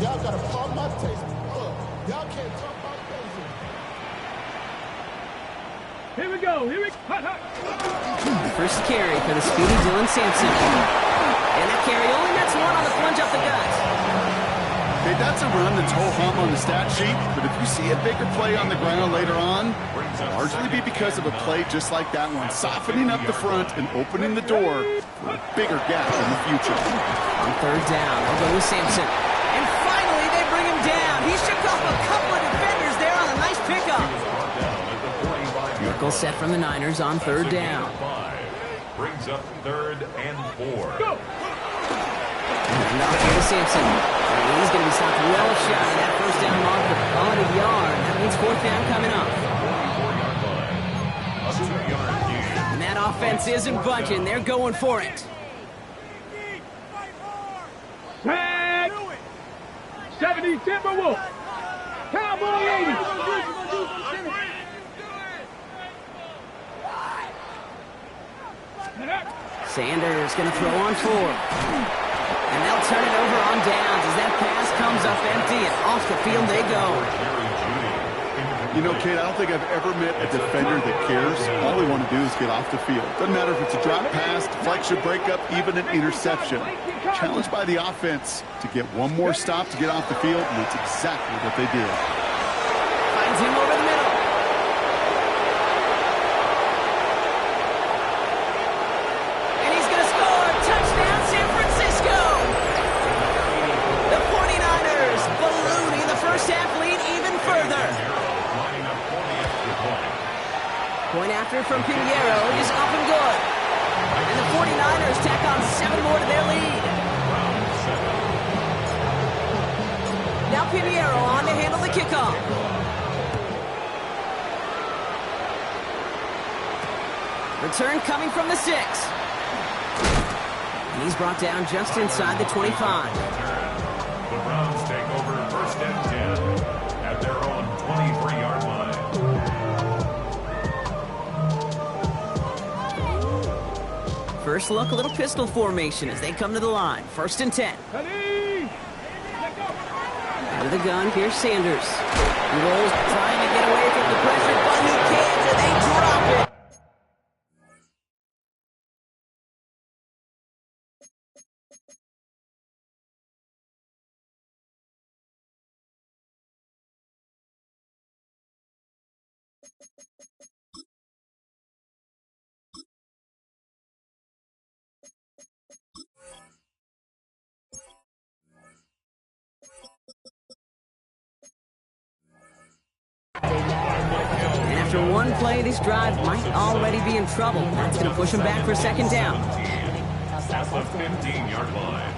Y'all got to pump my taste. Y'all can't talk about crazy. Here we go. Here we go. First carry for the speedy Dylan Sampson. And that carry only nets 1 on the plunge up the gut. Okay, that's a run that's ho-hum on the stat sheet, but if you see a bigger play on the ground later on, it'll largely be because of a play just like that one, softening up the front and opening the door for a bigger gap in the future. On 3rd down, they'll go with Sampson. And finally, they bring him down. He shook off a couple of defenders there on a nice pickup. Miracle set from the Niners on 3rd down. Brings up 3rd and 4. Go! And off here to Sampson. And he's going to be stopped well shy of that 1st down marker on a yard. That means 4th down coming up. And that offense isn't budging. They're going for it. Tag! 70 Timberwolf. Cowboy 80. Sanders going to throw on 4. And they'll turn it over on downs as that pass comes up empty and off the field they go. You know, Kate, I don't think I've ever met a defender that cares. All they want to do is get off the field. Doesn't matter if it's a drop pass, deflection, breakup, even an interception. Challenged by the offense to get one more stop to get off the field, and that's exactly what they did. Finds him over the middle. And he's going to score. Touchdown, San Francisco. The 49ers ballooning the 1st half lead even further. Point after from Pinheiro is up and good. And the 49ers tack on 7 more to their lead. Now Pinheiro on to handle the kickoff. Return coming from the 6. And he's brought down just inside the 25. The Browns take over 1st and 10 at their own 23-yard line. First look, a little pistol formation as they come to the line. 1st and 10. Out of the gun, here's Sanders. He rolls, trying to get away from the pressure, but he can't, and they drop it. And after one play, this drive might already be in trouble. That's going to push him back for 2nd down. At the 15-yard line.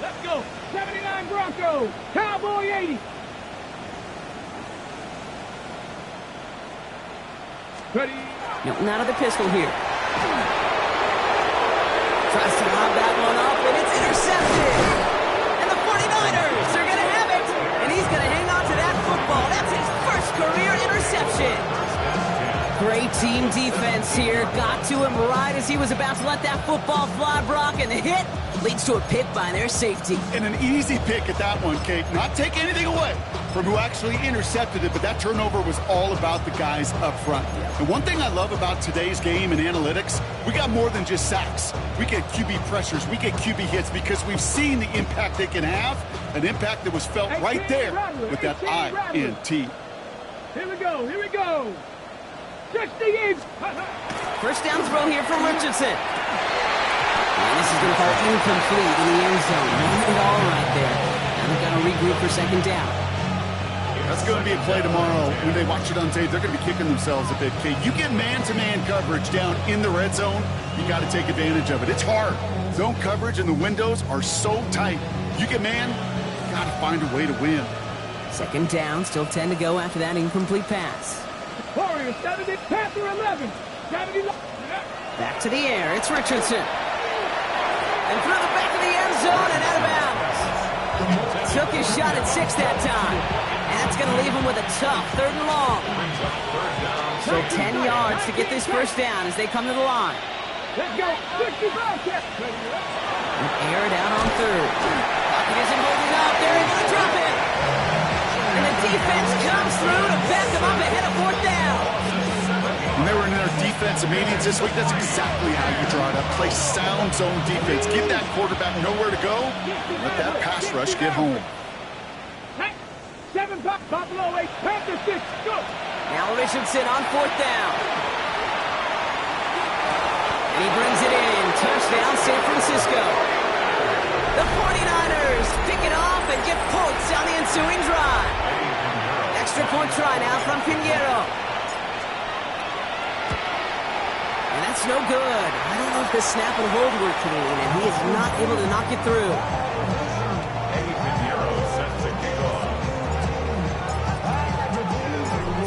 Let's go. 79 Broncos. Cowboy 80. Ready. Milton out of the pistol here. Tries to lob that one up, and it's intercepted. And the 49ers are going to have it. And he's going to hang on to that football. That's his first career interception. Great team defense here. Got to him right as he was about to let that football fly, Brock. And the hit leads to a pick by their safety. And an easy pick at that one, Kate. Not take anything away from who actually intercepted it, but that turnover was all about the guys up front. And one thing I love about today's game and analytics, we got more than just sacks. We get QB pressures, we get QB hits because we've seen the impact they can have, an impact that was felt right there with that INT. Here we go, here we go. 60 First down throw here from Richardson. And this is going to fall incomplete in the end zone. Not at all right there. Now they've got to regroup for second down. That's going to be a play tomorrow. When they watch it on tape, they're going to be kicking themselves a bit, Kate. You get man-to-man coverage down in the red zone, you got to take advantage of it. It's hard. Zone coverage and the windows are so tight. You get man, you got to find a way to win. Second down, still 10 to go after that incomplete pass. Warriors, 70, Panther 11. 70. Back to the air, it's Richardson. And through the back of the end zone and out of bounds. Took his shot at 6 that time. And that's going to leave him with a tough 3rd and long. So 10 yards to get this first down as they come to the line. Let's go. 65. And air it out on 3rd. Pocket isn't holding up. They're able to drop it. And the defense comes through to back them up ahead of 4th down. When they were in their defensive meetings this week, that's exactly how you draw it up. Play sound zone defense. Give that quarterback nowhere to go. Let that pass rush get home. 7 Buffalo 8, Panther 6, go! Now Richardson on 4th down. And he brings it in. Touchdown, San Francisco. The 49ers pick it off and get points on the ensuing drive. Extra point try now from Pinheiro. And that's no good. I don't know if the snap and hold were clean, and he is not able to knock it through.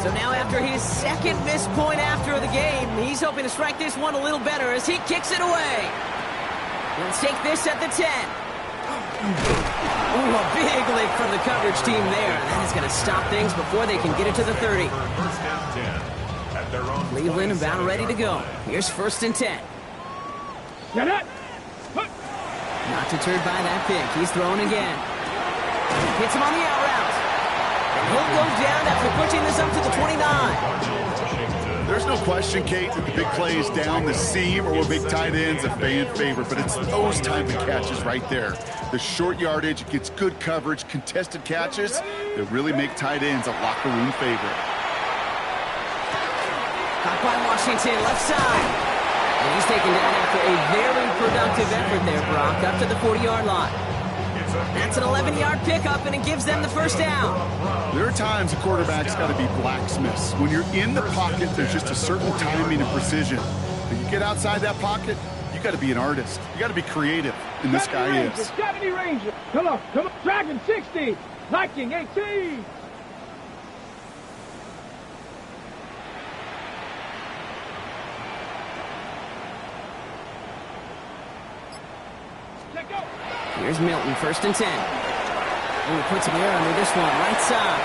So now after his second missed point after the game, he's hoping to strike this one a little better as he kicks it away. Let's take this at the 10. Ooh, a big lick from the coverage team there. That is going to stop things before they can get it to the 30. Cleveland about ready to go. Here's 1st and 10. Not deterred by that pick. He's throwing again. Hits him on the out route. And he'll go down after pushing this up to the 29. There's no question, Kate, that the big plays down the seam or big tight ends a fan favorite, but it's those type of catches right there. The short yardage, it gets good coverage, contested catches that really make tight ends a locker room favorite. Caught by Washington, left side. And he's taken down after a very productive effort there, Brock, up to the 40-yard line. That's an 11-yard pickup, and it gives them the first down. There are times a quarterback's got to be blacksmiths. When you're in the pocket, there's just a certain timing and precision. When you get outside that pocket, you got to be an artist. You got to be creative, and this guy is. 70 Ranger. Come on. Dragon 60. Viking 18. Here's Milton, 1st and 10. Ooh, puts him there under this one, right side.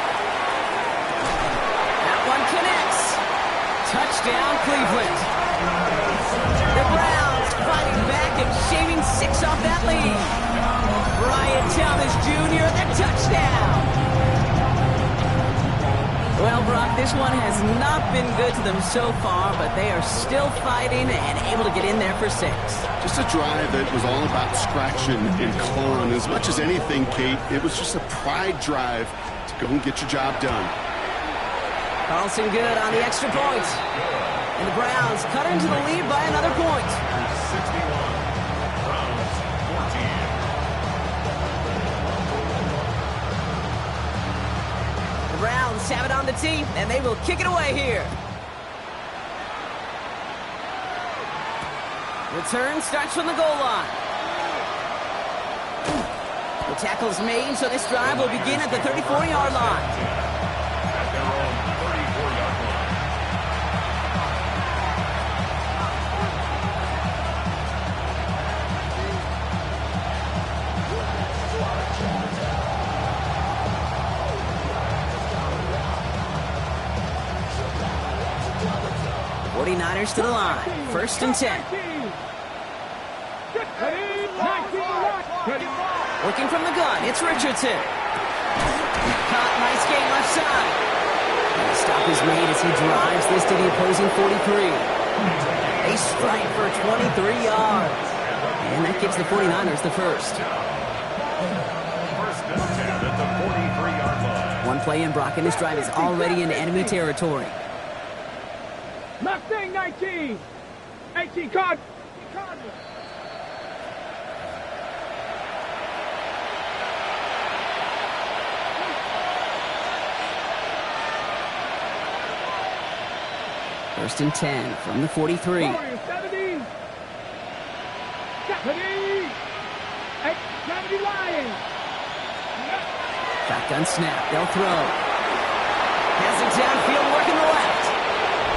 That one connects. Touchdown, Cleveland. The Browns fighting back and shaving 6 off that lead. Brian Thomas Jr., the touchdown. Well, Brock, this one has not been good to them so far, but they are still fighting and able to get in there for 6. Just a drive that was all about scratching and clawing. As much as anything, Kate, it was just a pride drive to go and get your job done. Carlson good on the extra point. And the Browns cut into the lead by another point. 61. Browns 14. The Browns have it on the tee, and they will kick it away here. Return starts from the goal line. The tackle's made, so this drive will begin at the 34-yard line. 49ers to the line. 1st and 10. Working from the gun, it's Richardson. Caught, nice game left side. And a stop is made as he drives this to the opposing 43. A strike for 23 yards. And that gives the 49ers the first. First and 10 at the 43-yard line. One play in, Brock, and this drive is already in enemy territory. Mustang 19. 18 card. First and 10 from the 43. 70. 70 Lions. Shotgun snap, they'll throw. Has it downfield, working the left.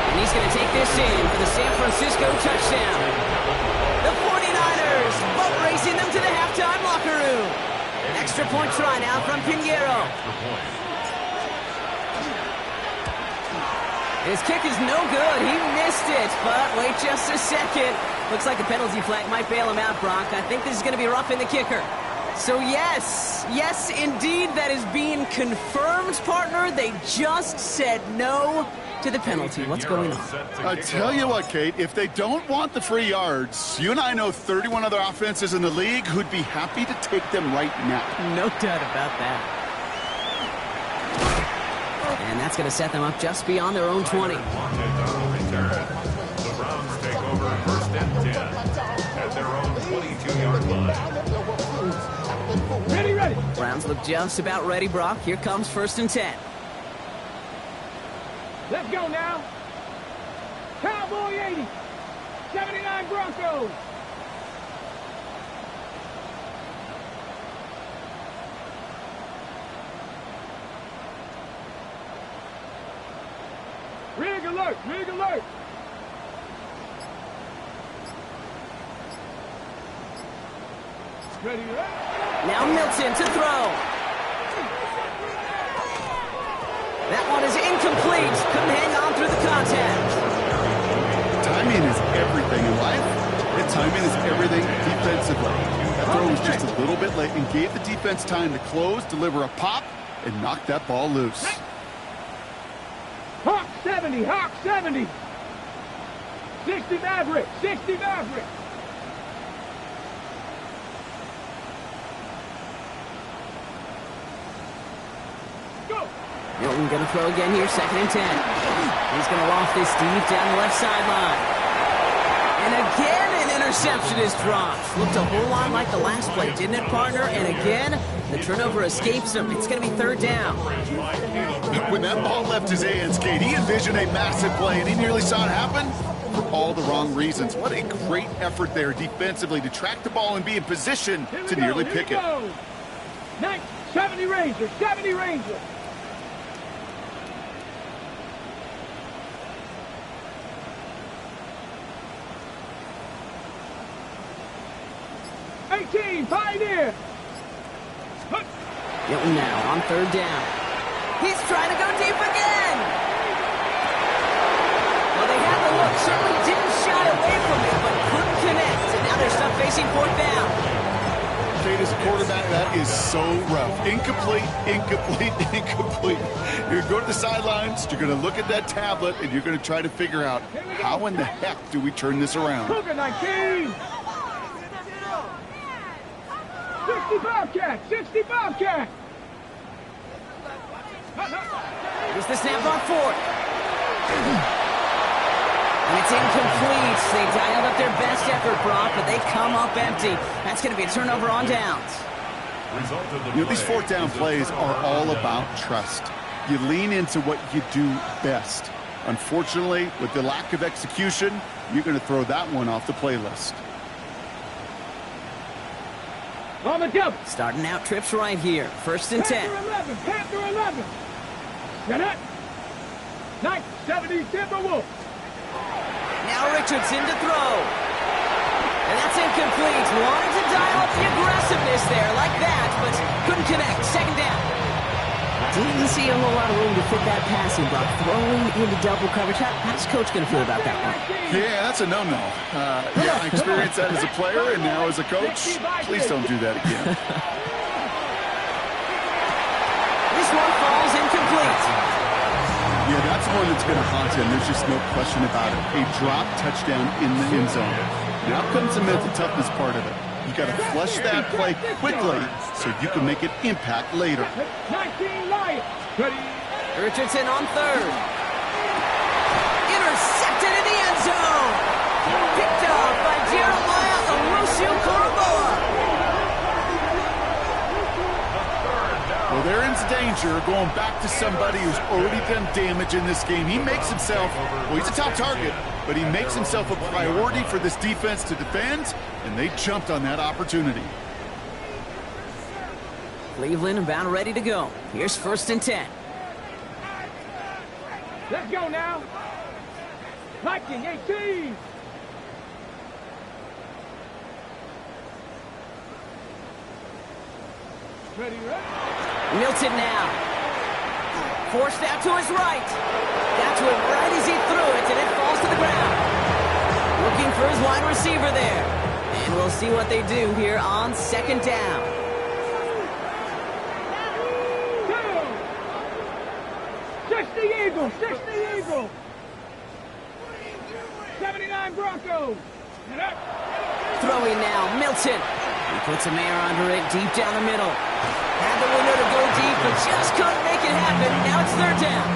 And he's going to take this in for the San Francisco touchdown. The 49ers boat racing them to the halftime locker room. Extra point try now from Pinheiro. His kick is no good. He missed it, but wait just a second. Looks like a penalty flag might bail him out, Brock. I think this is going to be rough in the kicker. So yes, indeed, that is being confirmed, partner. They just said no to the penalty. What's going on? I tell you what, Kate, if they don't want the free yards, you and I know 31 other offenses in the league who'd be happy to take them right now. No doubt about that. And that's going to set them up just beyond their own 20. The Browns take over first and 10 at their own 22-yard line. Ready. Browns look just about ready, Brock. Here comes 1st and 10. Let's go now. Cowboy 80. 79 Broncos. Rig alert. Ready. Now Milton to throw. That one is incomplete. Couldn't hang on through the contact. Timing is everything in life, and timing is everything defensively. That throw was just a little bit late and gave the defense time to close, deliver a pop, and knock that ball loose. Hawk 70. 60 Maverick. Milton going to throw again here, 2nd and 10. He's going to loft this deep down the left sideline. And again, an interception is dropped. Looked a whole lot like the last play, didn't it, partner? And again, the turnover escapes him. It's going to be 3rd down. When that ball left his hands, Kate, he envisioned a massive play, and he nearly saw it happen for all the wrong reasons. What a great effort there defensively to track the ball and be in position to nearly pick it. 70 Rangers. Pioneer. Milton now on 3rd down. He's trying to go deep again. Well, they had the look. Certainly didn't shy away from it, but couldn't connect. And now they're stuck facing 4th down. Kate, as a quarterback, that is so rough. Incomplete. You're going to the sidelines, you're going to look at that tablet, and you're going to try to figure out how in the heck do we turn this around. Cougar 19. 60 Bobcat. Here's the snap on 4th. And it's incomplete. They dialed up their best effort, Brock, but they come up empty. That's going to be a turnover on downs. You know, these 4th down plays are all about trust. You lean into what you do best. Unfortunately, with the lack of execution, you're going to throw that one off the playlist. On the double. Starting out trips right here. 1st and 10. Panther 11. Get it. 70 Timberwolves. Now Richardson to throw. And that's incomplete. Wanted to dial up the aggressiveness there like that, but couldn't connect. 2nd down. Didn't see a whole lot of room to fit that passing block. Throwing into double coverage. How's Coach going to feel about that one? Yeah, that's a no-no. Yeah, I experienced that as a player, and now as a coach, please don't do that again. This one falls incomplete. Yeah, that's one that's going to haunt him. There's just no question about it. A drop touchdown in the end zone. Now comes the mental toughness part of it. You got to flush that play quickly so you can make an impact later. 19 Lions. Richardson on third. Intercepted in the end zone. Picked off by Jeremiah Owusu-Koramoah. Well, they're in danger going back to somebody who's already done damage in this game. He makes himself, well, he's a top target, but he makes himself a priority for this defense to defend, and they jumped on that opportunity. Cleveland about ready to go. Here's 1st and 10. Let's go now. Viking 18. Ready, ready. Milton now. Forced out to his right. Got to him right as he threw it, and it falls to the ground. Looking for his wide receiver there. And we'll see what they do here on 2nd down. The Eagles, 60 Eagles. 79 Broncos. Throwing now, Milton. He puts a man under it deep down the middle. Had the window to go deep, but just couldn't make it happen. Now it's 3rd down.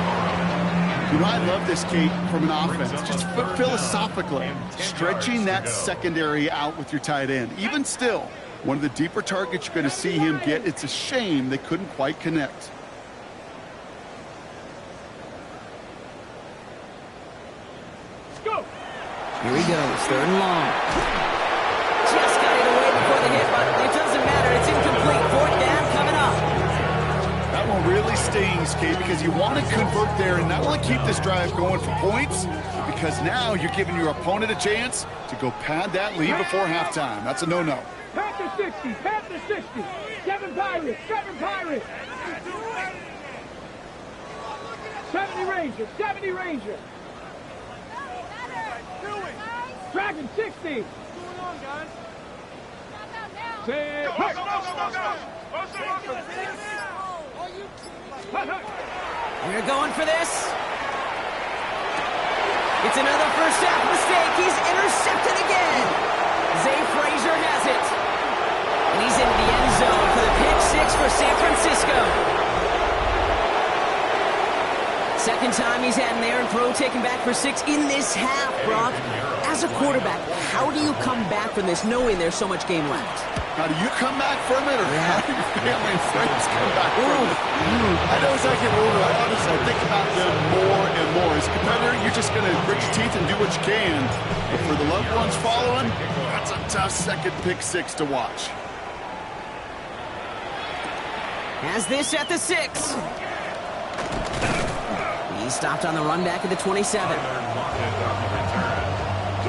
You know, I love this, Kate, from an offense. Just philosophically, stretching that secondary out with your tight end. Even still, one of the deeper targets you're going to see him get. It's a shame they couldn't quite connect. Here he goes, 3rd and long. Just got it away before the hit, but it doesn't matter. It's incomplete. 4th down coming up. That one really stings, Kate, because you want to convert there and not only keep this drive going for points, but because now you're giving your opponent a chance to go pad that lead before halftime. That's a no-no. Panther 60, Panther 60. 7 Pirates, 7 Pirates. 70 Rangers, 70 Rangers. Dragon 60. What's going on, guys? We're going for this. It's another first half mistake. He's intercepted again. Zay Frazier has it. And he's into the end zone for the pick 6 for San Francisco. 2nd time he's had an errant throw taken back for 6 in this half, Brock. As a quarterback, how do you come back from this knowing there's so much game left? How do you come back from it, or how do your family and friends come back from it? I know as I get older, I think about them more and more. As a competitor, you're just going to grit your teeth and do what you can. But for the loved ones following, that's a tough 2nd pick 6 to watch. Has this at the 6. He stopped on the run back at the 27. The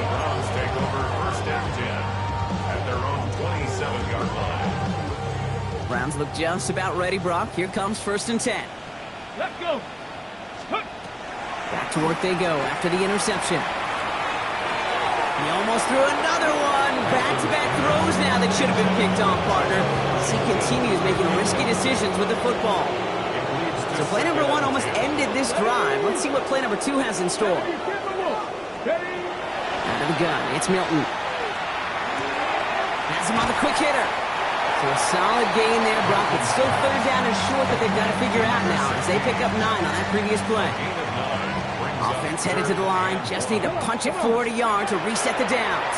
Browns take over 1st and 10 at their own 27-yard line. Browns look just about ready, Brock. Here comes 1st and 10. Let's go. Back to work they go after the interception. He almost threw another one. Back-to-back throws now that should have been picked off, partner. As he continues making risky decisions with the football. So play number 1 almost ended this drive. Let's see what play number 2 has in store. Out of the gun, it's Milton. Has him on the quick hitter. So a solid gain there, Brock. It's still 3rd down and short that they've got to figure out now as they pick up 9 on that previous play. Offense headed to the line. Just need to punch it forward a yard to reset the downs.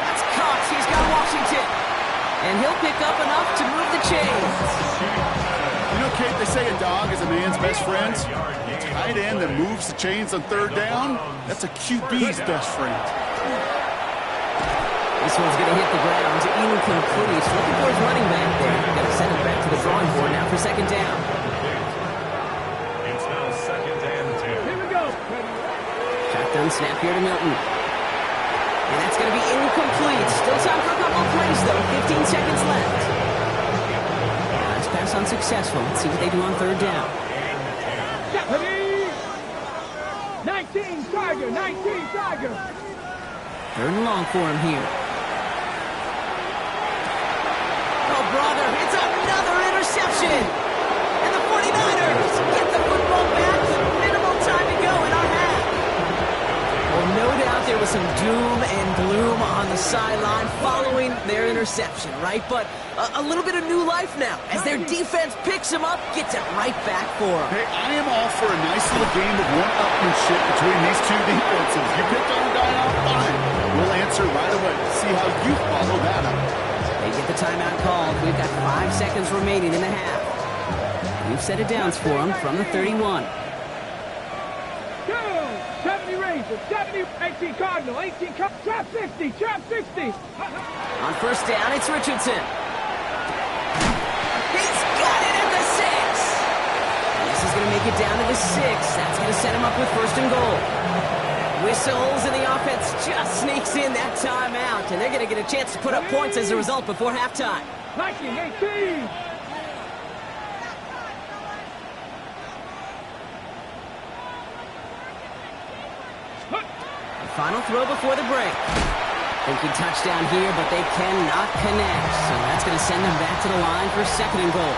That's Cox. He's got Washington. And he'll pick up enough to move the chains. You know, Kate, they say a dog is a man's best friend. A tight end that moves the chains on 3rd down, that's a QB's best friend. This one's going to hit the ground. Incomplete. Looking for his running back there. Got to send it back to the drawing board now for 2nd down. It's now 2nd and 10. Here we go. Shotgun snap here to Milton. And that's going to be incomplete. Still time for a couple of plays, though. 15 seconds left. Pass pass unsuccessful. Let's see what they do on third down. 19 Tiger, 19 Tiger. Third and long for him here. Oh, brother, it's another interception. And the 49ers get the football back with minimal time to go in our half. Well, no doubt there was some doom and gloom on the sideline following their interception, right? But a little bit of new life now as their defense picks him up, gets it right back for him. Hey, I am all for a nice little game of one-upmanship between these two defenses. You picked our guy out, fine. We'll answer right away. See how you follow that up. They get the timeout called. We've got 5 seconds remaining in the half. We've set it down for them from the 31. 70 Rangers, 70, 18 Cardinal, 18 trap 60, trap 60. On first down, it's Richardson. He's got it at the 6. And this is going to make it down to the 6. That's going to set him up with first and goal. Whistles, and the offense just sneaks in that timeout, and they're going to get a chance to put up points as a result before halftime. 19-18. Final throw before the break. Thinking touchdown here, but they cannot connect. So that's going to send them back to the line for second and goal.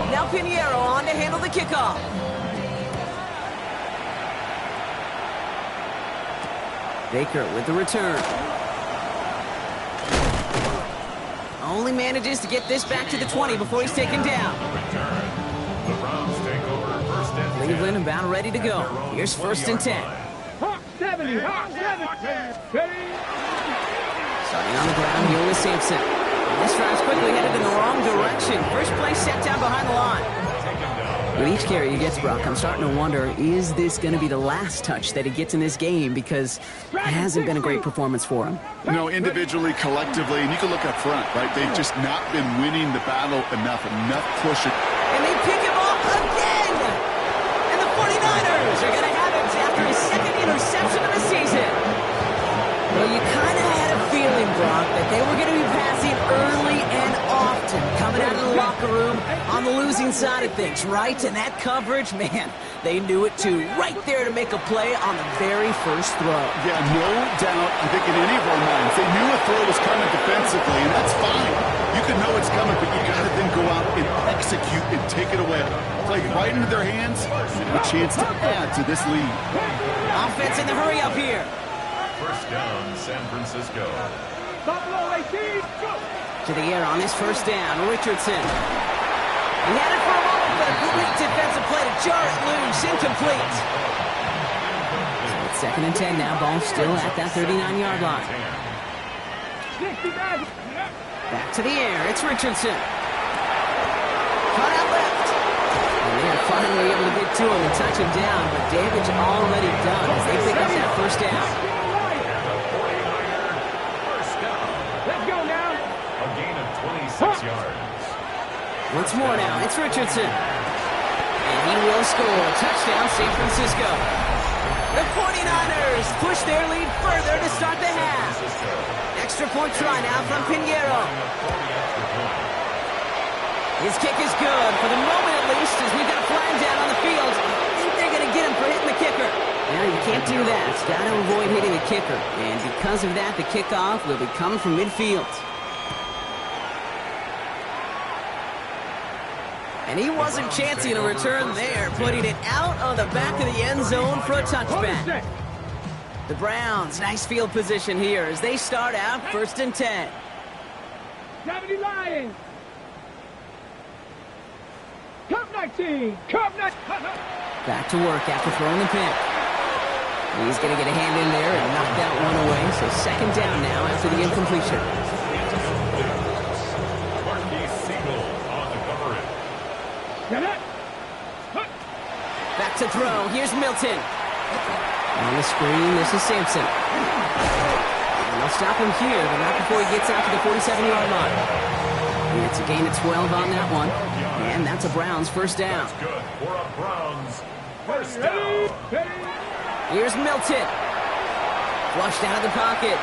Now Pinheiro on to handle the kickoff. Baker with the return. Only manages to get this back to the 20 before he's taken down. Cleveland about ready to go. Here's first and 10. Hawk 70, Hawk 70. Starting on the ground here with Sampson. And this drive's quickly headed in the wrong direction. First play set down behind the line. With each carry he gets, Brock, I'm starting to wonder, is this going to be the last touch that he gets in this game? Because it hasn't been a great performance for him. You know, individually, collectively, and you can look up front, right? They've just not been winning the battle enough pushing. And they pick him off again! And the 49ers are going to have it after his second interception of the season. Well, you kind of had a feeling, Brock, that they were going to be passing early and often, coming out of the locker room on the losing side of things, right? And that coverage, man, they knew it too. Right there to make a play on the very first throw. Yeah, no doubt. I think in any of our minds, they knew a throw was coming defensively, and that's fine. You can know it's coming, but you got to then go out and execute and take it away. Play right into their hands, and a chance to add to this lead. Offense in the hurry up here. First down, San Francisco. Buffalo 18, go! To the air on this first down, Richardson. He had it for a moment, but a great defensive play to jar it loose, incomplete. So it's second and 10 now, ball still at that 39-yard line. Back to the air, it's Richardson. Cut out left. And they're finally able to get to him and touch him down, but damage already done as they pick up that first down. Let's go now. A gain of 26 yards. Once more now, it's Richardson. And he will score. Touchdown, San Francisco. The 49ers push their lead further to start the half. Extra point try now from Pinheiro. His kick is good, for the moment at least, as we've got a flag down on the field. I think they're going to get him for hitting the kicker. No, you can't do that. It's got to avoid hitting the kicker. And because of that, the kickoff will be coming from midfield. And he wasn't chancing a return there, putting it out on the back of the end zone for a touchback. The Browns, nice field position here as they start out first and 10. 70 Lions. Cup 19. Cup 19. Back to work after throwing the pick. He's going to get a hand in there and knock that one away. So second down now after the incompletion. Back to throw. Here's Milton. On the screen, this is Sampson. And they'll stop him here, but not before he gets out to the 47-yard line. And it's a gain of 12 on that one. And that's a Browns first down. That's good for a Browns first down. Here's Milton. Flushed out of the pocket.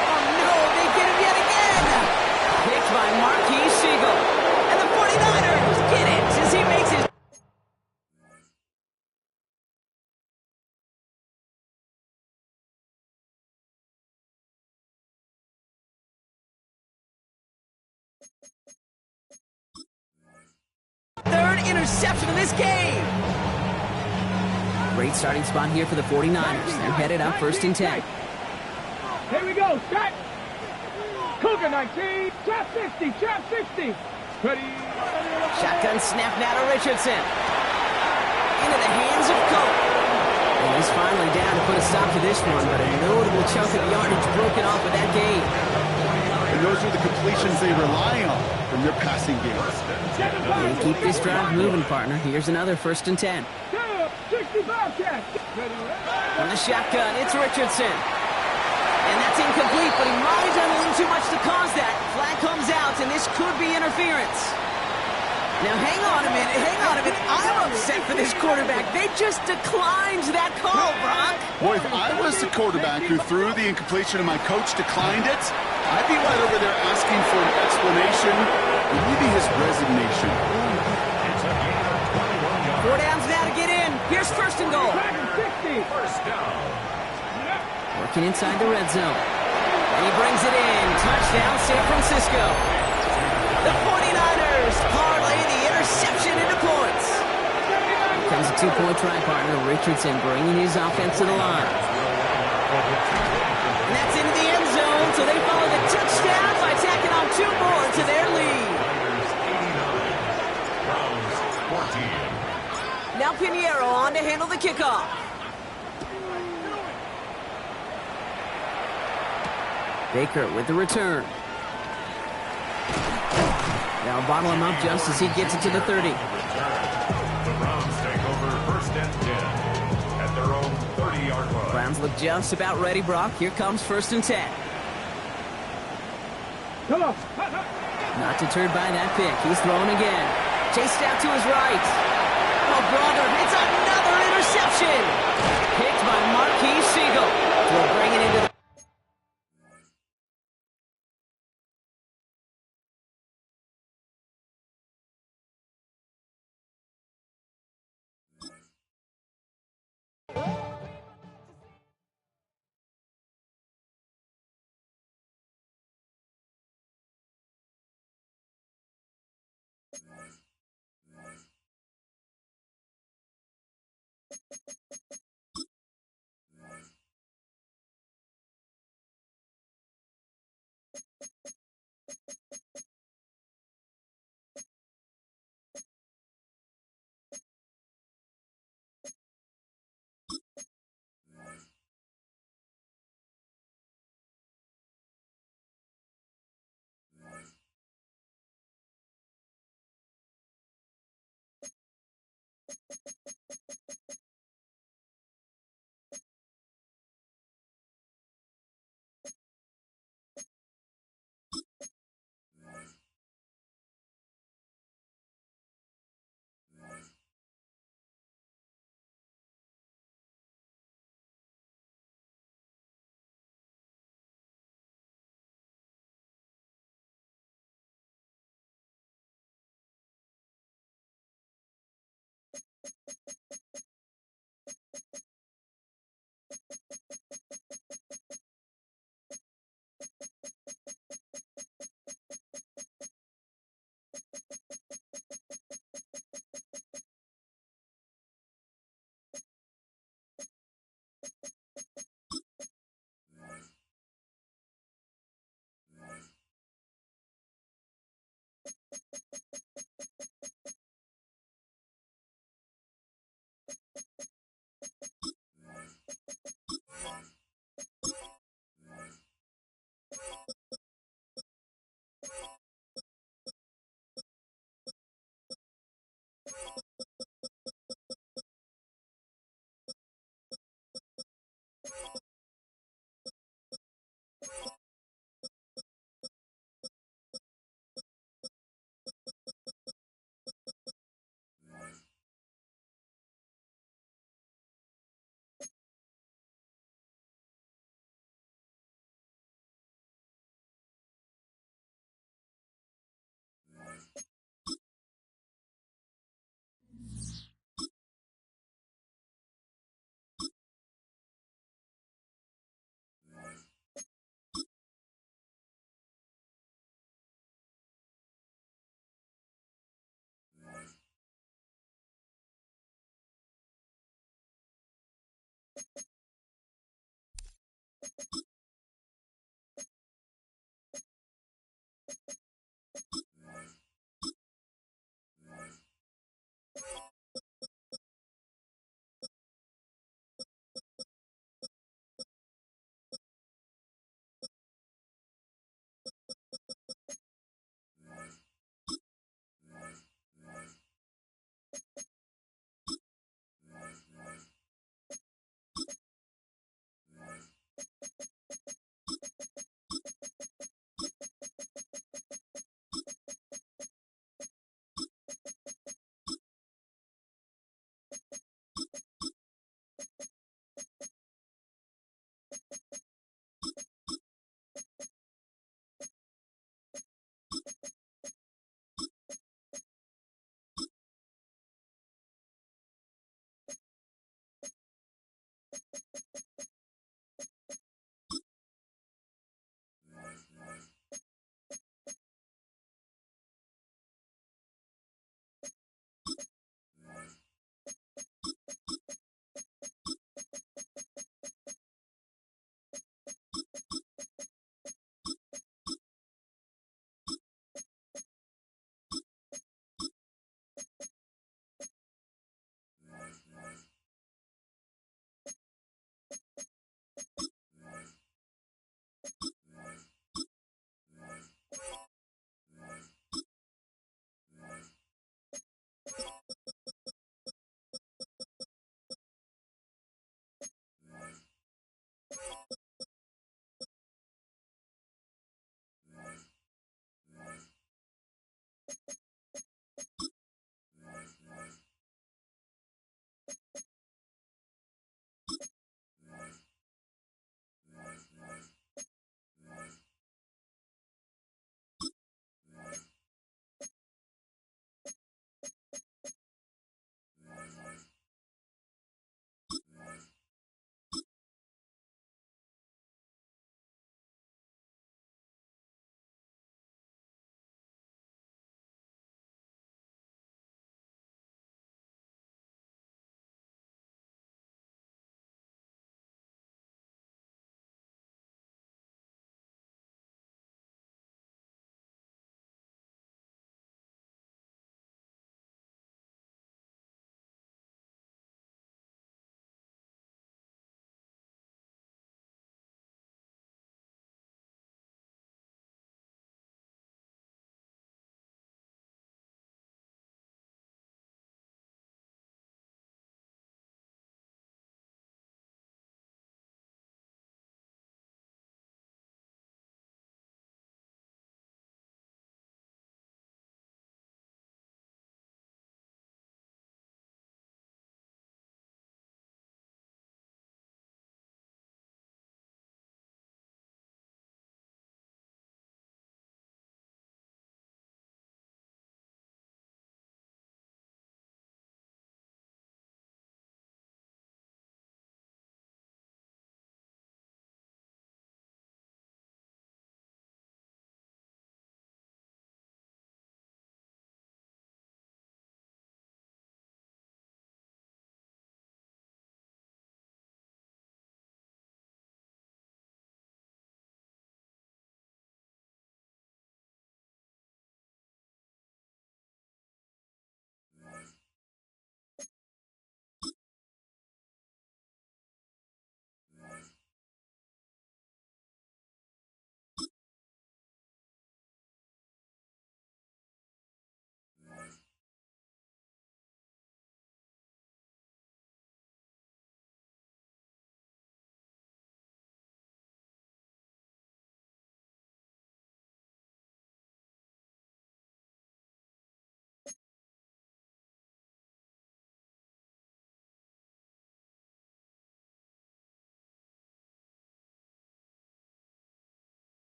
Oh, no, they get him yet again. Picked by Marquis Siegel. And the 49ers get it as he makes his... third interception of this game. Great starting spot here for the 49ers. They're headed up 1st and 10. Here we go. Set. Cougar 19. Trap 60. Trap 60. Ready. Shotgun snap now to Richardson. Into the hands of Cope. And he's finally down to put a stop to this one, but a notable chunk of yardage broken off with that game. And those are the completions they rely on from their passing game. They keep this drive moving, partner. Here's another 1st and 10. 65 catch. From the shotgun, it's Richardson. And that's incomplete, but he might have done a little too much to cause that. Flag comes out, and this could be interference. Now, hang on a minute. I'm upset for this quarterback. They just declined that call, Brock. Boy, if I was the quarterback who threw the incompletion and my coach declined it, I'd be right over there asking for an explanation, maybe his resignation. 4 downs now to get in. Here's 1st and goal. First down. Working inside the red zone. And he brings it in. Touchdown, San Francisco. The 49ers parlay the interception into points. Here comes a 2-point try, partner. Richardson bringing his offense to the line. And that's into the end zone, so they follow the touchdown by tacking on 2 more to their lead. Browns 14. Now Pinheiro on to handle the kickoff. Baker with the return. They'll bottle him up just as he gets it to the 30. The Browns take over 1st and 10 at their own 30-yard line. Browns look just about ready, Brock. Here comes 1st and 10. Come on. Not deterred by that pick. He's throwing again. Chased out to his right. Oh, brother, it's another interception. Picked by Marquis Siegel. We'll bring it into the...